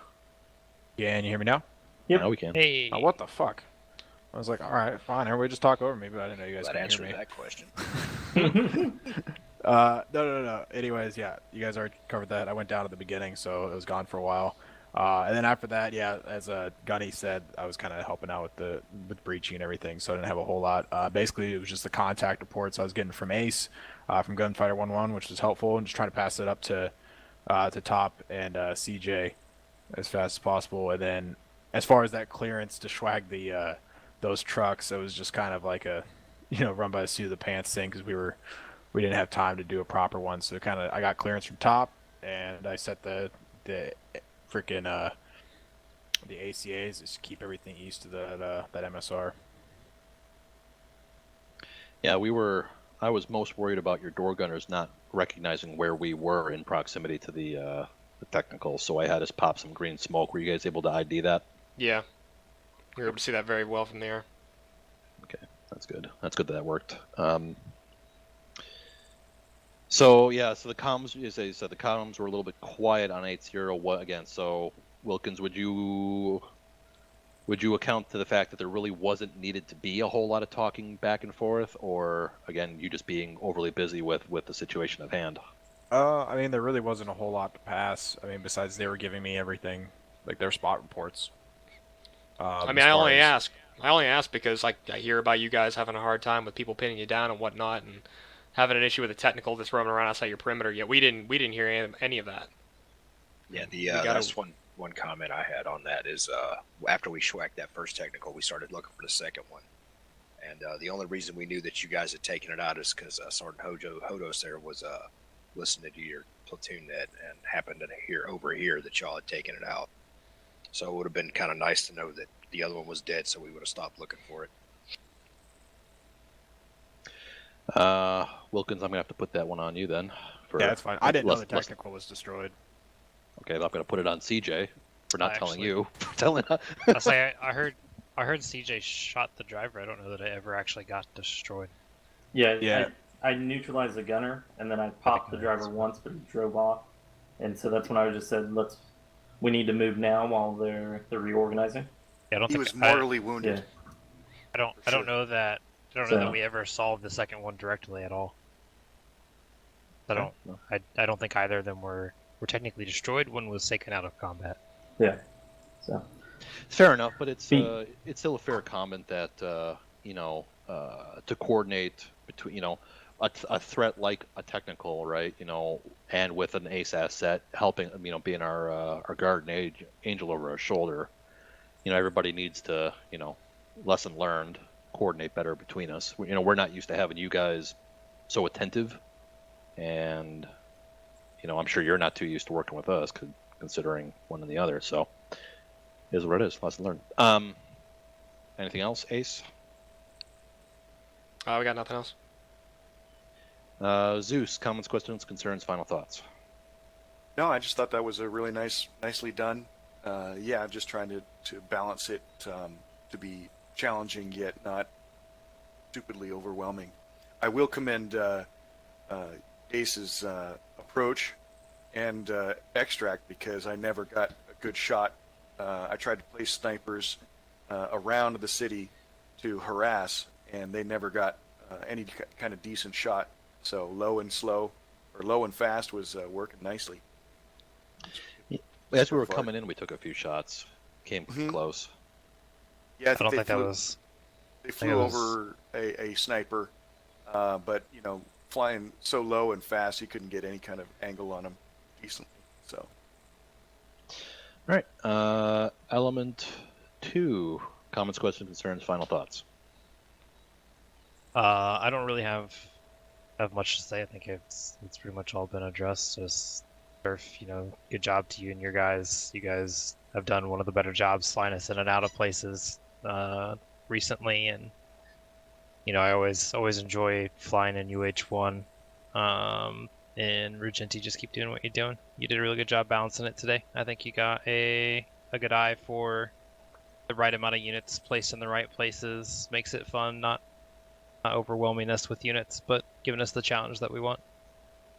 Yeah, can you hear me now? Yep. Now we can. Hey. Oh, what the fuck? I was like, all right, fine. Everybody just talk over me, but I didn't know you guys That could answered hear me. that question. No. Anyways, yeah, you guys already covered that. I went down at the beginning, so it was gone for a while. And then after that, yeah, as Gunny said, I was kind of helping out with breaching and everything, so I didn't have a whole lot. Basically, it was just the contact reports I was getting from Ace, from Gunfighter 1-1, which was helpful, and just trying to pass it up to Top and CJ as fast as possible. And then as far as that clearance to swag those trucks, it was just kind of like a, run by the seat of the pants thing, because we didn't have time to do a proper one. So I got clearance from Top, and I set the freaking the ACAs, just keep everything east of that MSR. Yeah, I was most worried about your door gunners not recognizing where we were in proximity to the technical, so I had us pop some green smoke. Were you guys able to ID that? Yeah. You were able to see that very well from the air. Okay, that's good. That's good that worked. So the comms, as I said, the comms were a little bit quiet on 8-0. What again? So Wilkins, would you account to the fact that there really wasn't needed to be a whole lot of talking back and forth, or again, you just being overly busy with the situation at hand? I mean, there really wasn't a whole lot to pass. I mean, besides they were giving me everything, like their spot reports. I mean, I only ask because I hear about you guys having a hard time with people pinning you down and whatnot, and having an issue with a technical that's roaming around outside your perimeter. Yet we didn't hear any of that. Yeah, that's one comment I had on that is after we schwacked that first technical, we started looking for the second one. And the only reason we knew that you guys had taken it out is because Sergeant Hodos there was listening to your platoon net and happened to overhear that y'all had taken it out. So it would have been kind of nice to know that the other one was dead, so we would have stopped looking for it. Wilkins, I'm gonna have to put that one on you then. Yeah, that's fine. I didn't know the technical was destroyed. Okay, I'm gonna put it on CJ for not telling you. I heard CJ shot the driver. I don't know that it ever actually got destroyed. Yeah. I neutralized the gunner, and then I popped the driver once, but he drove off. And so that's when I just said, we need to move now while they're reorganizing. Yeah, He was mortally wounded. Yeah. I don't know that we ever solved the second one directly at all. I don't think either of them were technically destroyed. One was taken out of combat. Yeah. So fair enough, but it's still a fair comment that to coordinate between a threat like a technical, right? And with an ace asset helping, being our guardian angel over our shoulder. Everybody needs to, lesson learned, coordinate better between us. We're not used to having you guys so attentive, and I'm sure you're not too used to working with us, considering one and the other. So it is what it is. Lesson learned. Anything else, Ace? We got nothing else. Zeus, comments, questions, concerns, final thoughts. No, I just thought that was a really nicely done. I'm just trying to balance it to be challenging yet not stupidly overwhelming. I will commend Ace's approach and extract, because I never got a good shot. I tried to place snipers around the city to harass, and they never got any kind of decent shot. So low and fast was working nicely. As we were coming in, we took a few shots. Came close. Yeah, I don't think that was. They flew over a sniper, but flying so low and fast, you couldn't get any kind of angle on them decently. So. All right. Element 2. Comments, questions, concerns, final thoughts. I don't really have much to say. I think it's pretty much all been addressed. Just good job to you and your guys. You guys have done one of the better jobs flying us in and out of places recently, and I always enjoy flying in UH1. And Rugenti, just keep doing what you're doing. You did a really good job balancing it today. I think you got a good eye for the right amount of units placed in the right places. Makes it fun, not overwhelming us with units, but giving us the challenge that we want.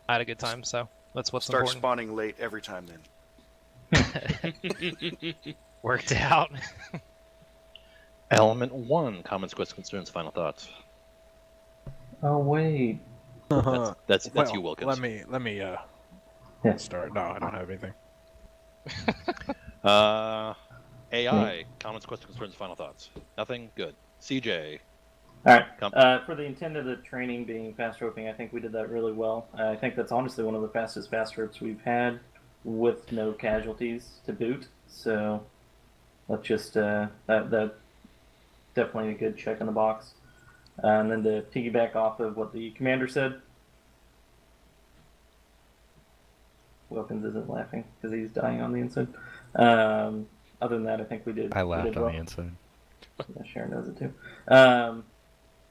I had a good time, so that's what's Start important. spawning late every time then. Worked out. Element 1. Comments, questions, concerns, final thoughts. Oh wait. That's you, Wilkins. Let me start. No, I don't have anything. AI, comments, questions, concerns, final thoughts. Nothing? Good. CJ. Alright, for the intent of the training being fast roping, I think we did that really well. I think that's honestly one of the fastest fast ropes we've had with no casualties to boot. So let's just, that definitely a good check in the box. And then to piggyback off of what the commander said, Wilkins isn't laughing because he's dying on the inside. Other than that, I think we did. I laughed well. on the inside. Yeah, Sharon knows it too.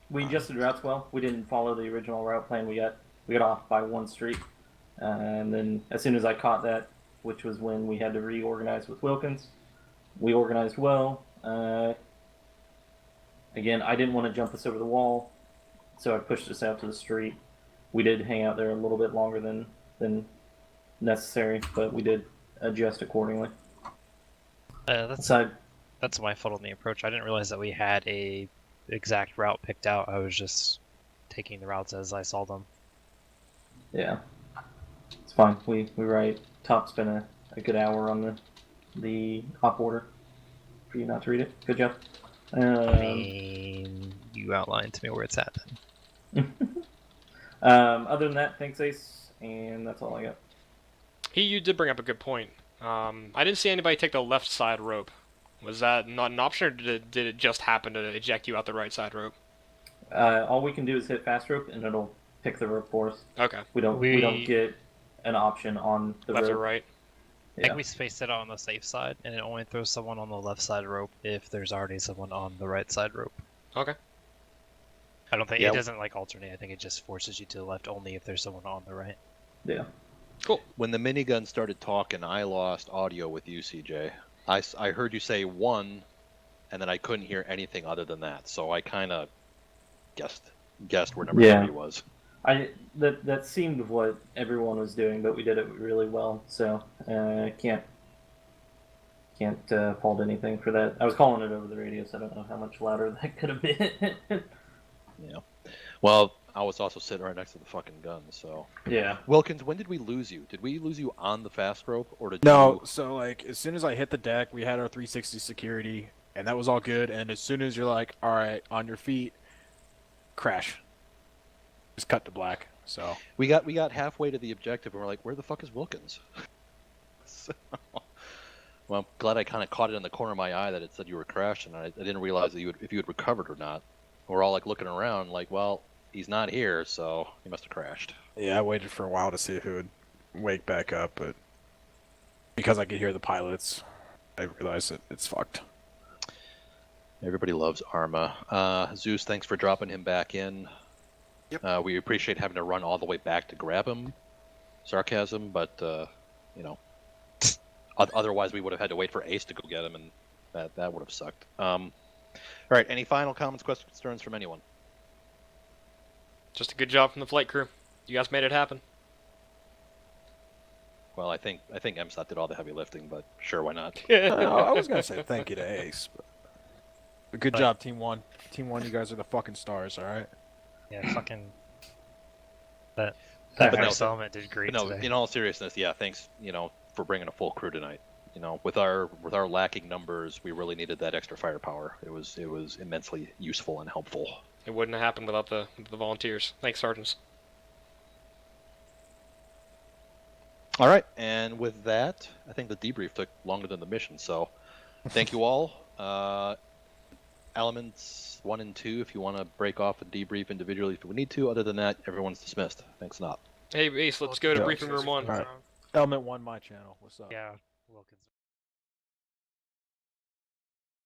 We adjusted routes well. We didn't follow the original route plan. We got off by one street, and then as soon as I caught that, which was when we had to reorganize with Wilkins, we organized well. Again, I didn't want to jump us over the wall, so I pushed us out to the street. We did hang out there a little bit longer than necessary, but we did adjust accordingly. That's my fault on the approach. I didn't realize that we had a exact route picked out. I was just taking the routes as I saw them. Yeah, it's fine. We write. Top spent a good hour on the op order for you not to read it. Good job. I mean, you outlined to me where it's at then. Other than that, thanks Ace, and that's all I got. You did bring up a good point. I didn't see anybody take the left side rope. Was that not an option, or did it just happen to eject you out the right side rope? All we can do is hit fast rope, and it'll pick the rope for us. Okay. We don't get an option on the left rope. or right. I think we spaced it out on the safe side, and it only throws someone on the left side rope if there's already someone on the right side rope. Okay. I don't think it doesn't like alternate. I think it just forces you to the left only if there's someone on the right. Yeah. Cool. When the minigun started talking, I lost audio with you, CJ. I heard you say one, and then I couldn't hear anything other than that. So I kind of guessed where number 3 was. That seemed what everyone was doing, but we did it really well. So can't fault anything for that. I was calling it over the radio, so I don't know how much louder that could have been. Yeah. Well, I was also sitting right next to the fucking gun, so. Yeah. Wilkins, when did we lose you? Did we lose you on the fast rope, or did No, you... so like as soon as I hit the deck, we had our 360 security, and that was all good. And as soon as you're like, all right, on your feet, crash. Just cut to black. So we got halfway to the objective, and we're like, where the fuck is Wilkins? So, well, I'm glad I kind of caught it in the corner of my eye that it said you were crashed, and I didn't realize that if you had recovered or not. We're all like looking around, like, well, he's not here, so he must have crashed. yeah, I waited for a while to see if it would wake back up, but because I could hear the pilots, I realized that it's fucked. Everybody loves Arma. Zeus, thanks for dropping him back in. Yep. We appreciate having to run all the way back to grab him. Sarcasm, but you know, otherwise we would have had to wait for Ace to go get him, and that would have sucked. All right, any final comments, questions, concerns from anyone? Just a good job from the flight crew. You guys made it happen. Well, I think MSOT did all the heavy lifting, but sure, why not? I was gonna say thank you to Ace, but good job, Team 1. Team 1, you guys are the fucking stars, all right? Yeah, fucking that But first element did great no, today. in all seriousness, yeah, thanks, for bringing a full crew tonight. With our lacking numbers, we really needed that extra firepower. It was immensely useful and helpful. It wouldn't have happened without the volunteers. Thanks, sergeants. All right, and with that, I think the debrief took longer than the mission, so thank you all. Elements 1 and 2, if you want to break off and debrief individually if we need to. Other than that, everyone's dismissed. Thanks a lot. Hey, Ace, let's go to briefing room 1. All right. Element 1, my channel. What's up? Yeah, Wilkins.